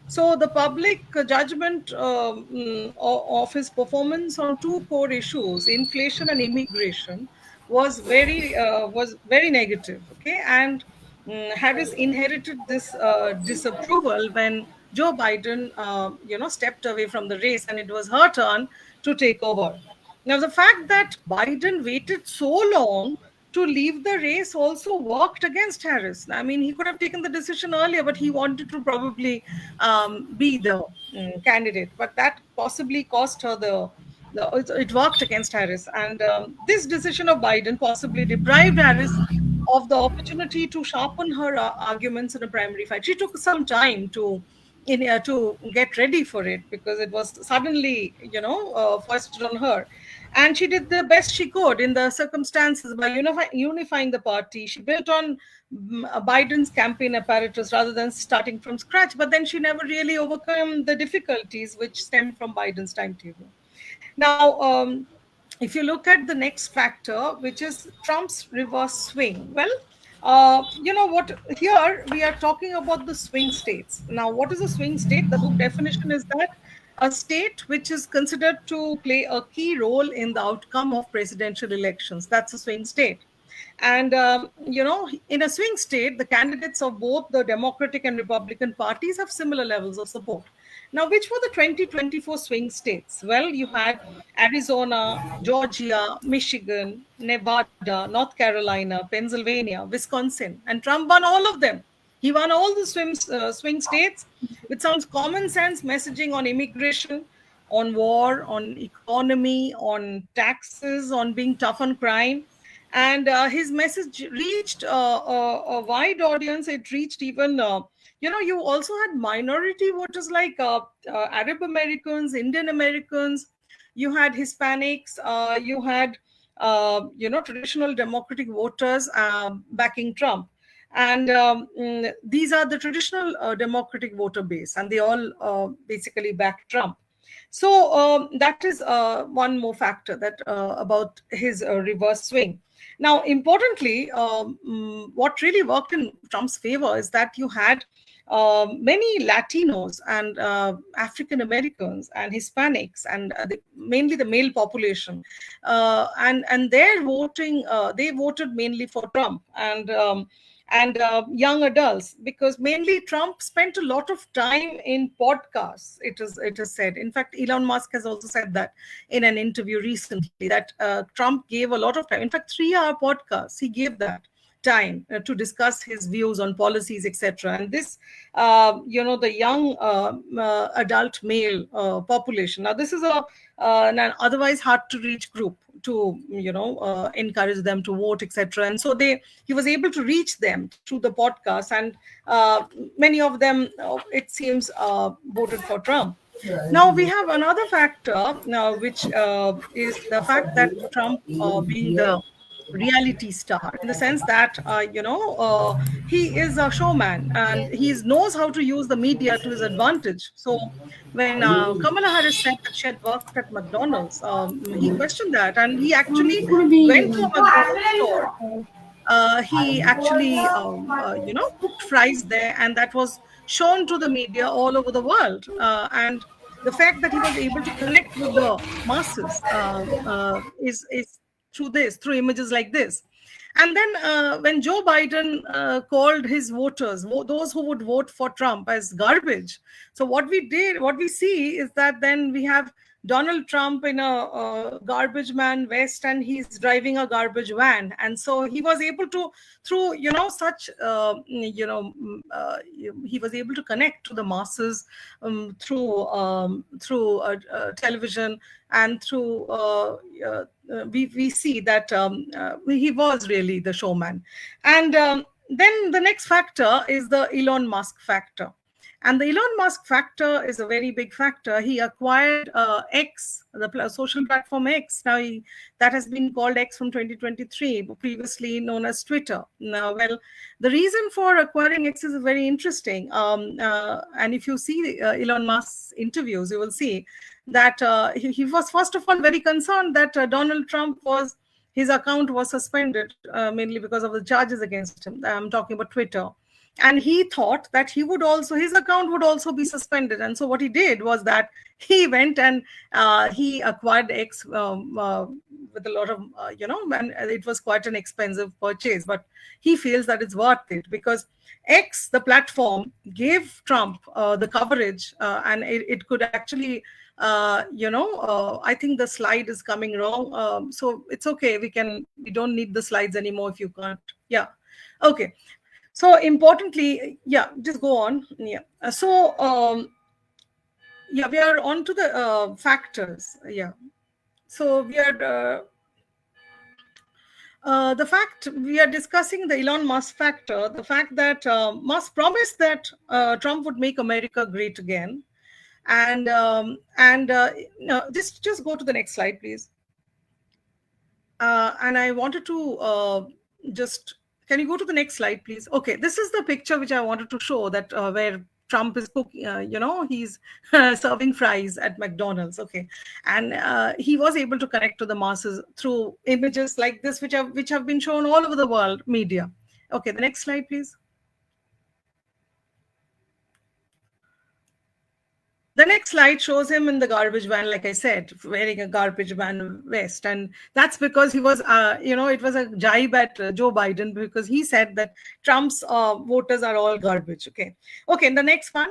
So the public judgment of his performance on two core issues, inflation and immigration, was very negative. Okay, and Harris inherited this disapproval when Joe Biden, stepped away from the race, and it was her turn to take over. Now, the fact that Biden waited so long to leave the race also worked against Harris. I mean, he could have taken the decision earlier, but he wanted to probably be the candidate. But that possibly cost her it worked against Harris. And this decision of Biden possibly deprived Harris of the opportunity to sharpen her arguments in a primary fight. She took some time to get ready for it because it was suddenly, foisted on her. And she did the best she could in the circumstances by unifying the party. She built on Biden's campaign apparatus rather than starting from scratch. But then she never really overcome the difficulties which stemmed from Biden's timetable. Now, if you look at the next factor, which is Trump's reverse swing, well, you know what? Here we are talking about the swing states. Now, what is a swing state? The book definition is that a state which is considered to play a key role in the outcome of presidential elections. That's a swing state. And, in a swing state, the candidates of both the Democratic and Republican parties have similar levels of support. Now, which were the 2024 swing states? Well, you had Arizona, Georgia, Michigan, Nevada, North Carolina, Pennsylvania, Wisconsin, and Trump won all of them. He won all the swing states with some common sense messaging on immigration, on war, on economy, on taxes, on being tough on crime. And his message reached a wide audience. It reached even, you also had minority voters like Arab Americans, Indian Americans. You had Hispanics. You had, traditional Democratic voters backing Trump. And these are the traditional Democratic voter base, and they all basically back Trump. So that is one more factor that about his reverse swing. Now, importantly, what really worked in Trump's favor is that you had many Latinos and African Americans and Hispanics and mainly the male population, and their voting, they voted mainly for Trump and young adults, because mainly Trump spent a lot of time in podcasts. It is said. In fact, Elon Musk has also said that in an interview recently that Trump gave a lot of time. In fact, 3-hour podcasts he gave that time to discuss his views on policies, etc. And this, the young adult male population. Now, this is an otherwise hard to reach group to encourage them to vote, etc. And so he was able to reach them through the podcast, and many of them, it seems, voted for Trump. Now we have another factor now, which is the fact that Trump being the reality star, in the sense that he is a showman and he knows how to use the media to his advantage. So when Kamala Harris said that she had worked at McDonald's, he questioned that, and he actually went to a McDonald's store. He actually cooked fries there, and that was shown to the media all over the world. And the fact that he was able to connect with the masses is through images like this. And then when Joe Biden called his voters, those who would vote for Trump, as garbage. So what we see is that then we have Donald Trump in a garbage man vest, and he's driving a garbage van. And so he was able to, through he was able to connect to the masses through television, and through we see that he was really the showman. And then the next factor is the Elon Musk factor. And the Elon Musk factor is a very big factor. He acquired X, the social platform X. Now, that has been called X from 2023, previously known as Twitter. Now, well, the reason for acquiring X is very interesting. And if you see Elon Musk's interviews, you will see that he was, first of all, very concerned that Donald Trump his account was suspended, mainly because of the charges against him. I'm talking about Twitter. And he thought that his account would also be suspended. And so what he did was that he went and he acquired X with a lot of, and it was quite an expensive purchase, but he feels that it's worth it, because X, the platform, gave Trump the coverage, and it could actually, I think the slide is coming wrong. So it's okay. We don't need the slides anymore if you can't. Yeah. Okay. So importantly, just go on. Yeah. So we are on to the factors. Yeah. So we are the fact we are discussing the Elon Musk factor. The fact that Musk promised that Trump would make America great again, and just go to the next slide, please. And I wanted to Can you go to the next slide, please? Okay, this is the picture which I wanted to show, that where Trump is cooking, he's serving fries at McDonald's. Okay, and he was able to connect to the masses through images like this, which have been shown all over the world media. Okay, the next slide, please. The next slide shows him in the garbage van, like I said, wearing a garbage van vest. And that's because he was, it was a jibe at Joe Biden, because he said that Trump's voters are all garbage. Okay, and the next one.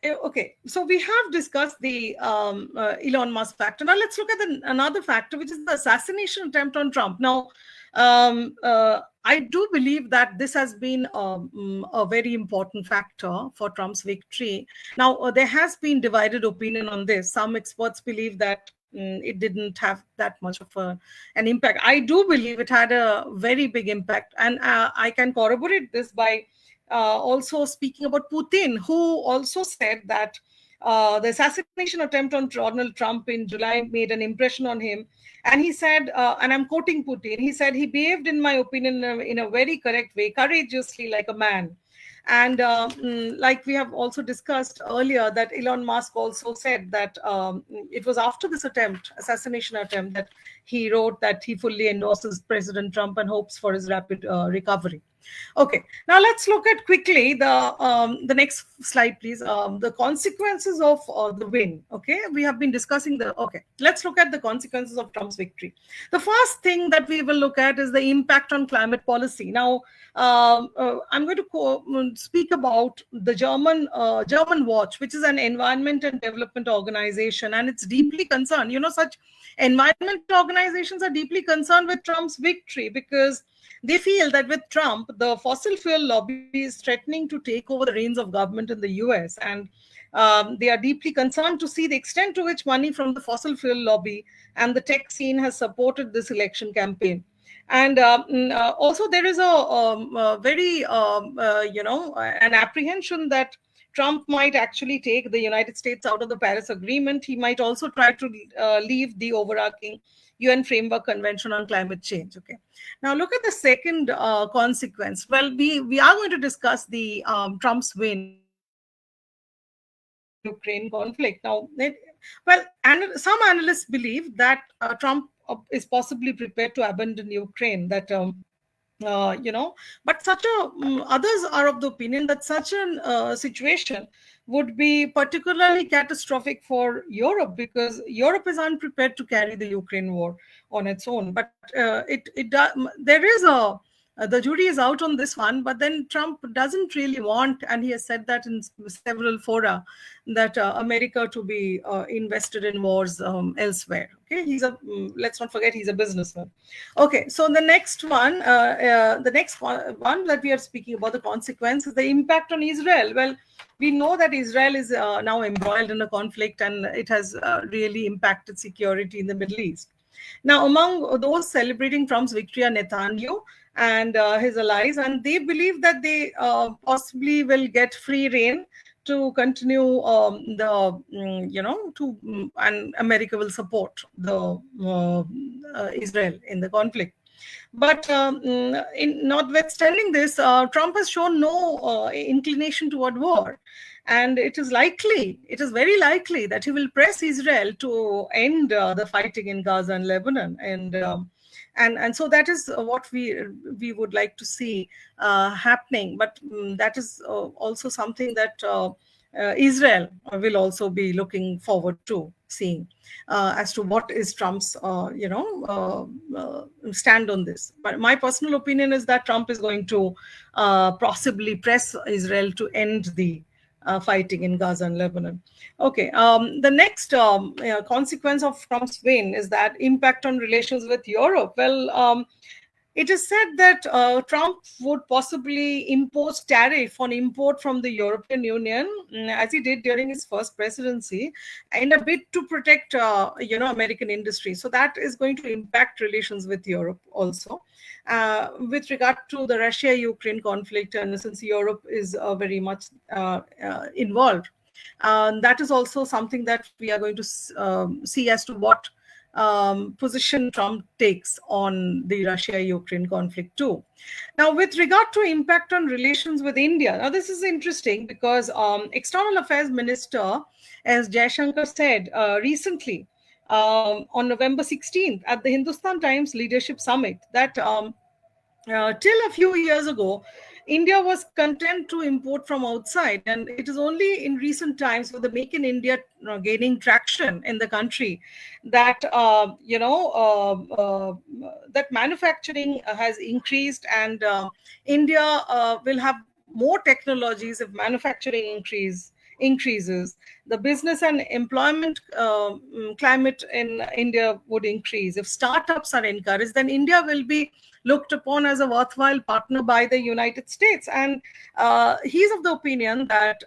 Okay, so we have discussed the Elon Musk factor. Now let's look at another factor, which is the assassination attempt on Trump. Now, I do believe that this has been a very important factor for Trump's victory. Now, there has been divided opinion on this. Some experts believe that it didn't have that much of an impact. I do believe it had a very big impact. And I can corroborate this by also speaking about Putin, who also said that the assassination attempt on Donald Trump in July made an impression on him. And he said, and I'm quoting Putin, he said, he behaved, in my opinion, in a very correct way, courageously, like a man. And like we have also discussed earlier, that Elon Musk also said that it was after this assassination attempt, that he wrote that he fully endorses President Trump and hopes for his rapid recovery. Okay, now let's look at quickly the next slide, please. The consequences of the win. Okay, we have been discussing let's look at the consequences of Trump's victory. The first thing that we will look at is the impact on climate policy. Now, I'm going to speak about the German Watch, which is an environment and development organization, and it's deeply concerned. Such environment organizations organizations are deeply concerned with Trump's victory because they feel that with Trump, the fossil fuel lobby is threatening to take over the reins of government in the US. And they are deeply concerned to see the extent to which money from the fossil fuel lobby and the tech scene has supported this election campaign. And also, there is a very, an apprehension that Trump might actually take the United States out of the Paris Agreement. He might also try to leave the overarching UN Framework Convention on Climate Change. Okay. Now look at the second consequence. Well, we are going to discuss the Trump's win Ukraine conflict. Now, some analysts believe that Trump is possibly prepared to abandon Ukraine. That but others are of the opinion that such a situation would be particularly catastrophic for Europe because Europe is unprepared to carry the Ukraine war on its own. But there is the jury is out on this one, but then Trump doesn't really want, and he has said that in several fora, that America to be invested in wars elsewhere. Okay, let's not forget he's a businessman. Okay, so the next one that we are speaking about, the consequence, is the impact on Israel. Well, we know that Israel is now embroiled in a conflict, and it has really impacted security in the Middle East. Now, among those celebrating Trump's victory are Netanyahu and his allies, and they believe that they possibly will get free rein to continue and America will support the Israel in the conflict. But notwithstanding this, Trump has shown no inclination toward war. And it is very likely that he will press Israel to end the fighting in Gaza and Lebanon. And so that is what we would like to see happening. But that is also something that Israel will also be looking forward to seeing as to what is Trump's stand on this. But my personal opinion is that Trump is going to possibly press Israel to end the fighting in Gaza and Lebanon. Okay, the next consequence of Trump's win is that impact on relations with Europe. Well, it is said that Trump would possibly impose tariff on import from the European Union, as he did during his first presidency, in a bid to protect, American industry. So that is going to impact relations with Europe also. With regard to the Russia-Ukraine conflict, and since Europe is very much involved, that is also something that we are going to see as to what position Trump takes on the Russia-Ukraine conflict too. Now, with regard to impact on relations with India, now this is interesting because External Affairs Minister S. Jaishankar said recently on November 16th at the Hindustan Times Leadership Summit that till a few years ago, India was content to import from outside, and it is only in recent times with the Make in India gaining traction in the country that that manufacturing has increased, and India will have more technologies if manufacturing increases. The business and employment climate in India would increase. If startups are encouraged, then India will be looked upon as a worthwhile partner by the United States. And he's of the opinion that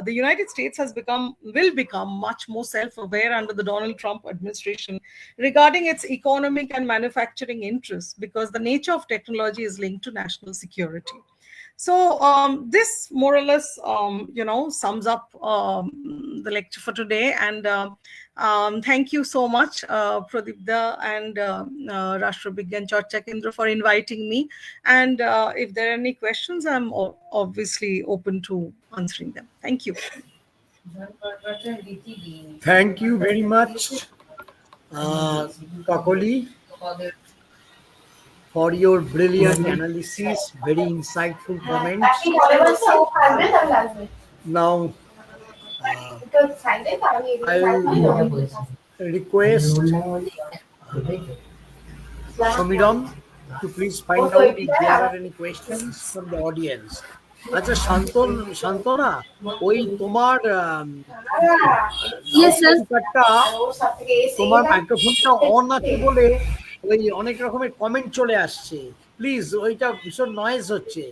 the United States will become much more self-aware under the Donald Trump administration regarding its economic and manufacturing interests, because the nature of technology is linked to national security. So this more or less, sums up the lecture for today. And thank you so much, Pradip and Rashtra Vigyan Charcha Kendra for inviting me. And if there are any questions, I'm obviously open to answering them. Thank you. Thank you very much, Kakoli, for your brilliant analysis, very insightful comments. Now, I will request Somiram to please find out if there are any questions from the audience. আচ্ছা শান্তনা, ওই তোমার loud Yes, sir. স্পিকারটা, তোমার মাইক্রোফোনটা on আছে বলে ওই অনেক রকমের কমেন্ট চলে আসছে। প্লিজ, ওইটা ভীষণ নয়েজ হচ্ছে।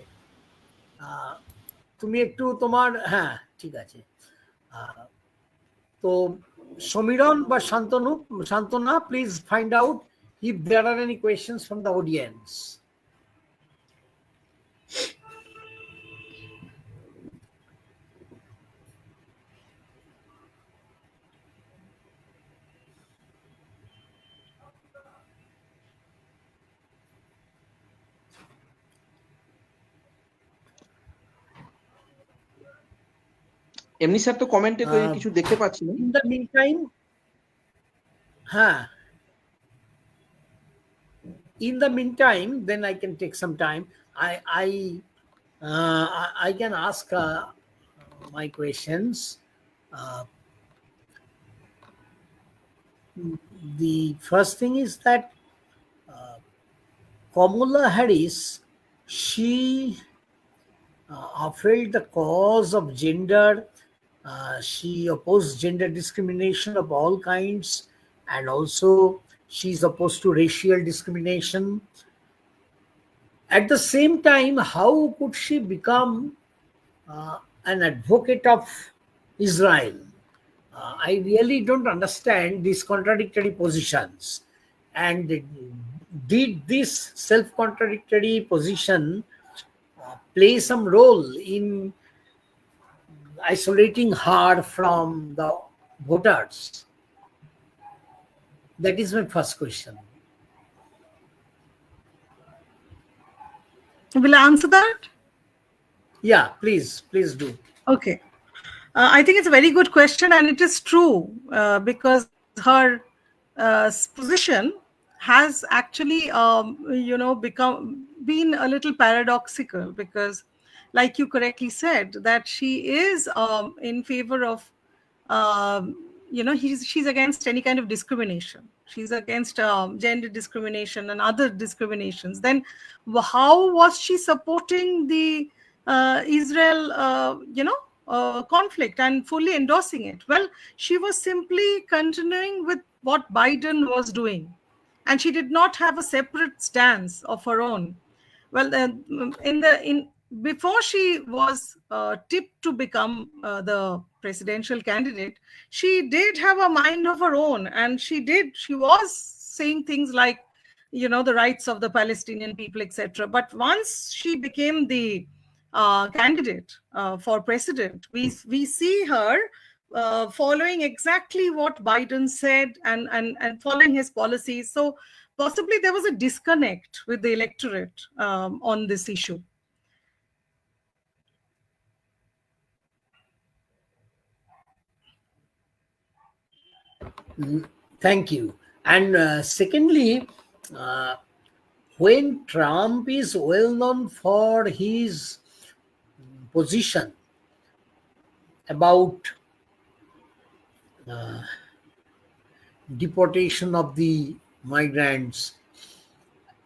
তুমি একটু তোমার, হ্যাঁ ঠিক আছে। তো সমীরণ বা Shantana, please find out if there are any questions from the audience. এমনি স্যার তো কমেন্টে কিছু দেখতে পাচ্ছি না। In the meantime, হ্যাঁ, in the meantime, then I can take some time. I can ask my questions. The first thing is that Kamala Harris, she upheld the cause of gender. She opposed gender discrimination of all kinds, and also she's opposed to racial discrimination. At the same time, how could she become an advocate of Israel? I really don't understand these contradictory positions. And did this self-contradictory position play some role in isolating her from the voters? That is my first question. Will I answer that? Yeah, please do. Okay. I think it's a very good question, and it is true because her position has actually, been a little paradoxical, because, like you correctly said, that she is in favor of, she's against any kind of discrimination. She's against gender discrimination and other discriminations. Then, how was she supporting the Israel, conflict and fully endorsing it? Well, she was simply continuing with what Biden was doing, and she did not have a separate stance of her own. Well, in before she was tipped to become the presidential candidate, she did have a mind of her own, and she was saying things like, the rights of the Palestinian people, etc. But once she became the candidate for president, we see her following exactly what Biden said, and following his policies. So possibly there was a disconnect with the electorate on this issue. Thank you. And secondly, when Trump is well known for his position about deportation of the migrants,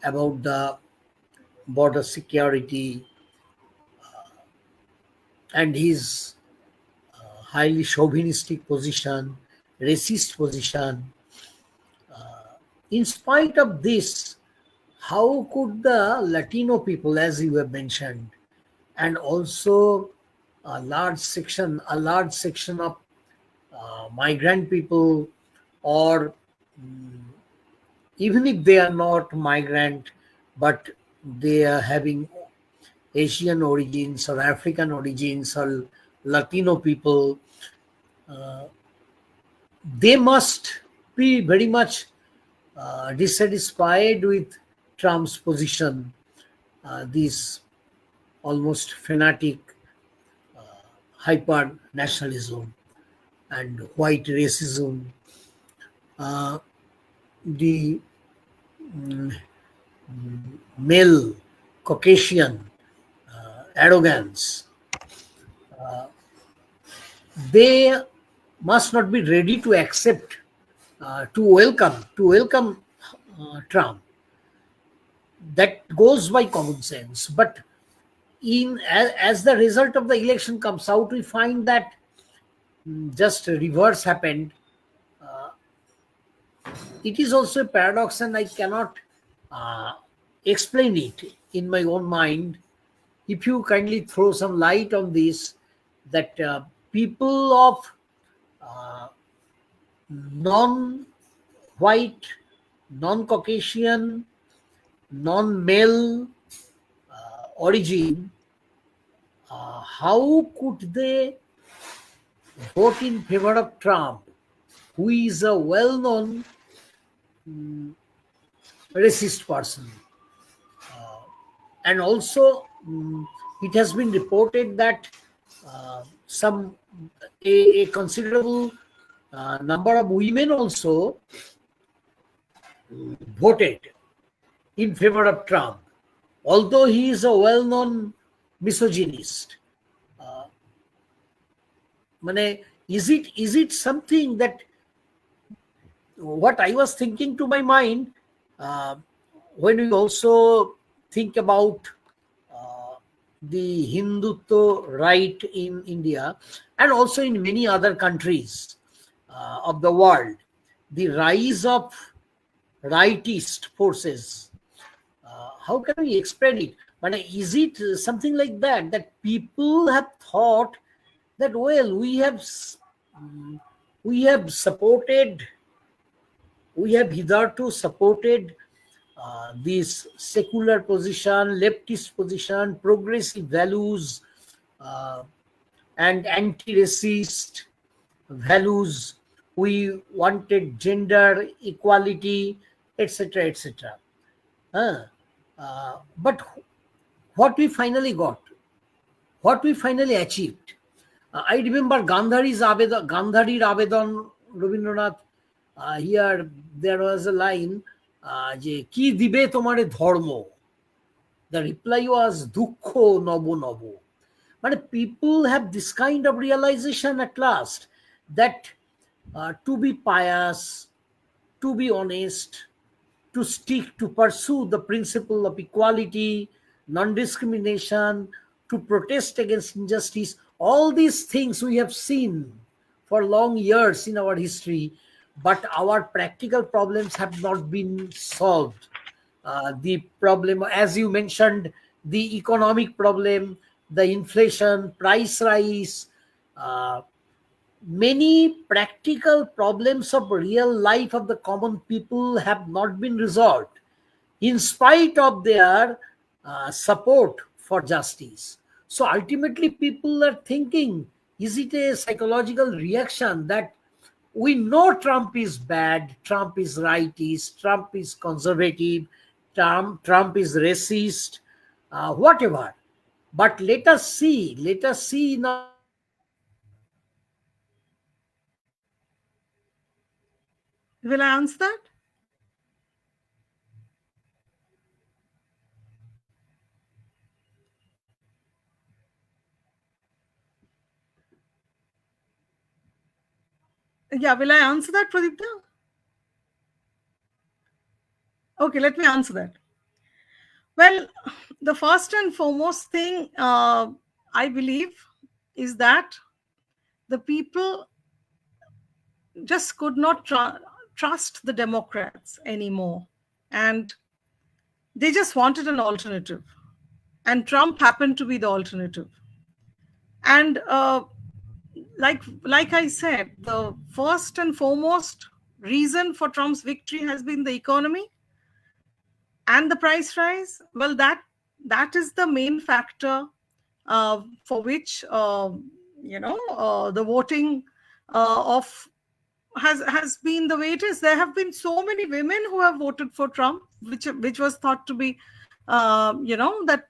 about the border security, and his highly chauvinistic position, racist position, in spite of this, how could the Latino people, as you have mentioned, and also a large section of migrant people, or even if they are not migrant, but they are having Asian origins or African origins or Latino people, they must be very much dissatisfied with Trump's position, this almost fanatic hyper nationalism and white racism, the male Caucasian arrogance. They must not be ready to accept, to welcome Trump. That goes by common sense. But as the result of the election comes out, we find that just reverse happened. It is also a paradox, and I cannot explain it in my own mind. If you kindly throw some light on this, that people of non-white, non-Caucasian, non-male origin, how could they vote in favor of Trump, who is a well-known racist person? And also, it has been reported that a considerable number of women also voted in favor of Trump, although he is a well-known misogynist. Is it something that, what I was thinking to my mind, when we also think about the Hindutva right in India and also in many other countries of the world, the rise of rightist forces, how can we explain it? But is it something like that, that people have thought that, well, we have supported, we have hitherto supported this secular position, leftist position, progressive values, and anti-racist values. We wanted gender equality, etc., etc. But what we finally got, what we finally achieved, I remember Gandhari's Abedan, Rabindranath, here there was a line, যে কি দিবে তোমারে ধর্ম, the reply was দুঃখ নব নব. But people have this kind of realization at last, that to be pious, to be honest, to stick, to pursue the principle of equality, non-discrimination, to protest against injustice, all these things we have seen for long years in our history, but our practical problems have not been solved. The problem, as you mentioned, the economic problem, the inflation, price rise, many practical problems of real life of the common people have not been resolved, in spite of their support for justice. So ultimately, people are thinking, is it a psychological reaction that we know Trump is bad, Trump is rightist, Trump is conservative, Trump is racist, whatever. But let us see now. Will I answer that? Yeah, will I answer that, Pradip? Okay, let me answer that. Well, the first and foremost thing I believe is that the people just could not trust the Democrats anymore. And they just wanted an alternative. And Trump happened to be the alternative. And like I said, the first and foremost reason for Trump's victory has been the economy and the price rise. Well, that is the main factor for which the voting of has been the way it is. There have been so many women who have voted for Trump, which was thought to be that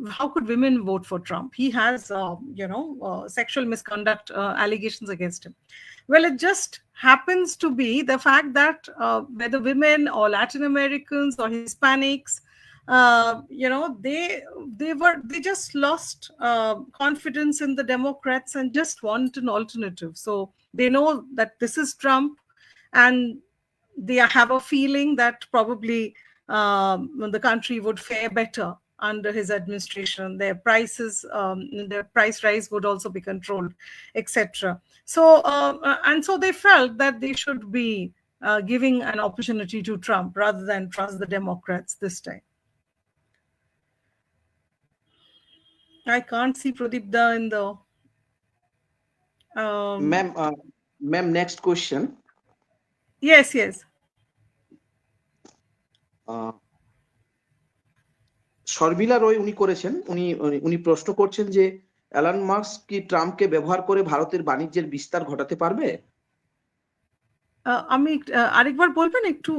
how could women vote for Trump? He has sexual misconduct allegations against him. Well, it just happens to be the fact that whether women or Latin Americans or Hispanics, they just lost confidence in the Democrats and just want an alternative. So they know that this is Trump, and they have a feeling that probably the country would fare better under his administration. Their prices, their price rise would also be controlled, etc. So, and so they felt that they should be giving an opportunity to Trump rather than trust the Democrats this time. I can't see Pradip Da in the. Ma'am, next question. Yes, yes. Sharmila রয় উনি করেছেন, উনি প্রশ্ন করছেন যে Elon Musk কি ট্রাম্পকে ব্যবহার করে ভারতের বাণিজ্যের বিস্তার ঘটাতে পারবে? আমি আরেকবার বলবেন, একটু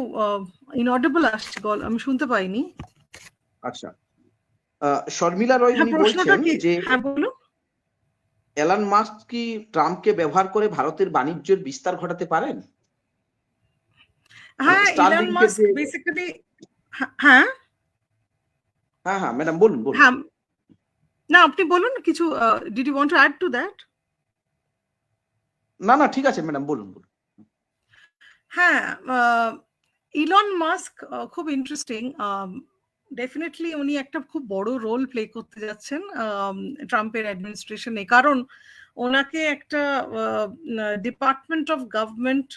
ইনঅডিবল আসছে, আমি শুনতে পাইনি। আচ্ছা, শর্মিলা রয় উনি বলছেন যে হ্যাঁ বলুন, এলন মাস্ক কি ট্রাম্পকে ব্যবহার করে ভারতের বাণিজ্যের বিস্তার ঘটাতে পারেন? হ্যাঁ, ইলন মাস্ক বেসিক্যালি, হ্যাঁ হ্যাঁ হ্যাঁ ম্যাডাম বলুন বলুন। হ্যাঁ, না আপনি বলুন কিছু। Did you want to add to that? না না ঠিক আছে ম্যাডাম, বলুন বলুন। হ্যাঁ, ইলন মাস্ক খুব ইন্টারেস্টিং। ডেফিনেটলি উনি একটা খুব বড় রোল প্লে করতে যাচ্ছেন ট্রাম্পের অ্যাডমিনিস্ট্রেশনে, কারণ ওনাকে একটা ডিপার্টমেন্ট অফ গভর্নমেন্ট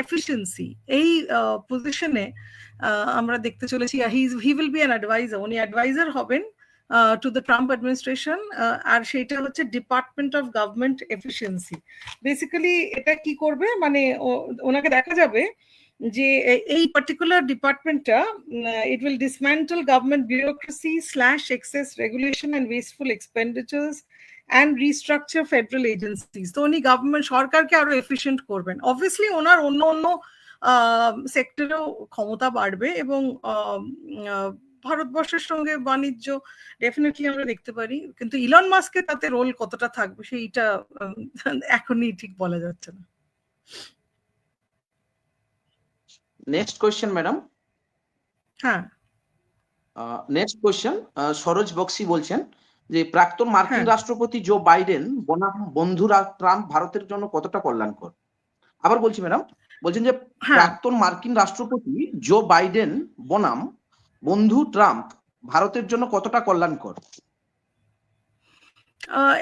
এফিসিয়েন্সি এই পজিশনে আমরা দেখতে চলেছি। He will be an adviser, উনি অ্যাডভাইজার হবেন টু দ্য ট্রাম্প অ্যাডমিনিস্ট্রেশন, আর সেটা হচ্ছে department of government efficiency. Basically এটা কি করবে, মানে ওনাকে দেখা যাবে যে এই পার্টিকুলার ডিপার্টমেন্টটা it will dismantle government bureaucracy slash excess regulation and wasteful expenditures and restructure federal agencies. তো উনি গভর্নমেন্ট সরকারকে আরো এফিসিয়েন্ট করবেন। অবভিয়াসলি ওনার অন্য অন্য সেক্টরেও ক্ষমতা বাড়বে এবং ভারতবর্ষের সঙ্গে বাণিজ্য ডেফিনেটলি আমরা দেখতে পারি, কিন্তু ইলন মাস্কের তাতে রোল কতটা থাকবে সেইটা এখনই ঠিক বলা যাচ্ছে না। Next question madam. হ্যাঁ, নেক্সট কোয়েশ্চেন, সরোজ বক্সি বলছেন যে প্রাক্তন মার্কিন রাষ্ট্রপতি জো বাইডেন বনাম বন্ধুরা ট্রাম্প ভারতের জন্য কতটা কল্যাণকর? আবার বলছি ম্যাডাম, বলছেন যে প্রাক্তন মার্কিন রাষ্ট্রপতি জো বাইডেন বনাম বন্ধু ট্রাম্প ভারতের জন্য কতটা কল্যাণকর?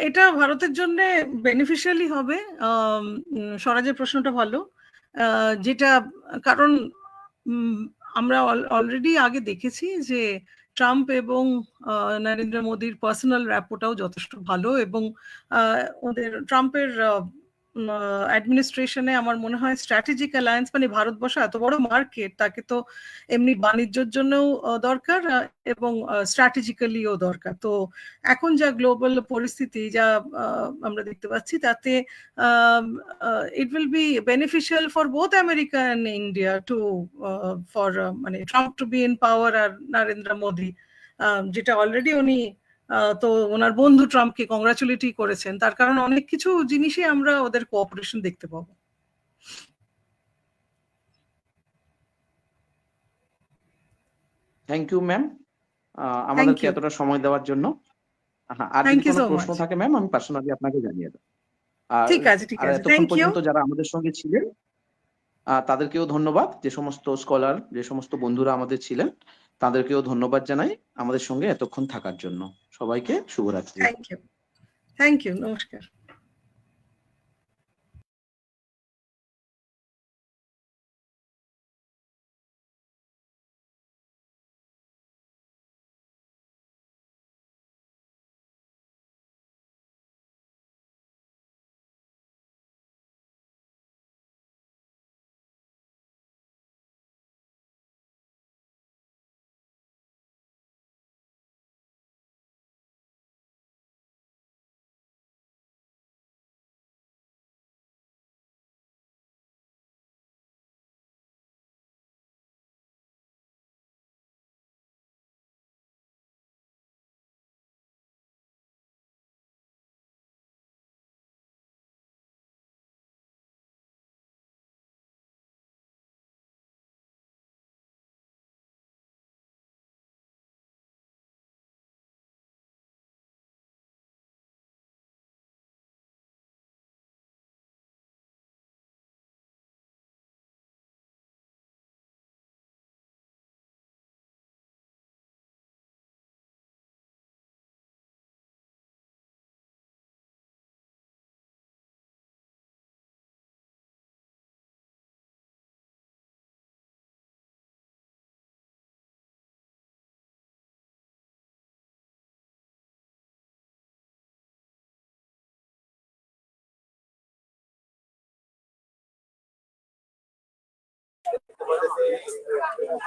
এটা ভারতের জন্য বেনিফিশিয়ালি হবে। স্বরাজের প্রশ্নটা ভালো, যেটা কারণ আমরা অলরেডি আগে দেখেছি যে ট্রাম্প এবং নরেন্দ্র মোদীর পার্সোনাল র্যাপোটাও যথেষ্ট ভালো, এবং ওদের ট্রাম্পের অ্যাডমিনিস্ট্রেশনে আমার মনে হয় স্ট্র্যাটেজিক অ্যালায়েন্স, মানে ভারতবর্ষ এত বড় মার্কেট, তাকে তো এমনি বাণিজ্যের জন্যও দরকার এবং স্ট্র্যাটেজিক্যালিও দরকার। তো এখন যা গ্লোবাল পরিস্থিতি যা আমরা দেখতে পাচ্ছি, তাতে it will be beneficial for both America and India to for মানে Trump to be in power আর নরেন্দ্র মোদী, যেটা অলরেডি উনি তো ওনার বন্ধু ট্রাম্পকে কংগ্রাচুলেটই করেছেন, তার কারণ অনেক কিছু জিনিসই আমরা ওদের কোঅপারেশন দেখতে পাবো। থ্যাংক ইউ ম্যাম, আমাদেরকে এতটা সময় দেওয়ার জন্য। আর যদি কোনো প্রশ্ন থাকে ম্যাম আমি পার্সোনালি আপনাকে জানিয়ে দেব। ঠিক আছে, ঠিক আছে, এতক্ষণ পর্যন্ত যারা আমাদের সঙ্গে ছিলেন তাদেরকেও ধন্যবাদ, যে সমস্ত স্কলার, যে সমস্ত বন্ধুরা আমাদের ছিলেন তাদেরকেও ধন্যবাদ জানাই আমাদের সঙ্গে এতক্ষণ থাকার জন্য। সবাইকে শুভরাত্রি। থ্যাংক ইউ, নমস্কার।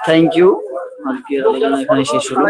Thank you. আজকের আলোচনা এখানে শেষ হলো।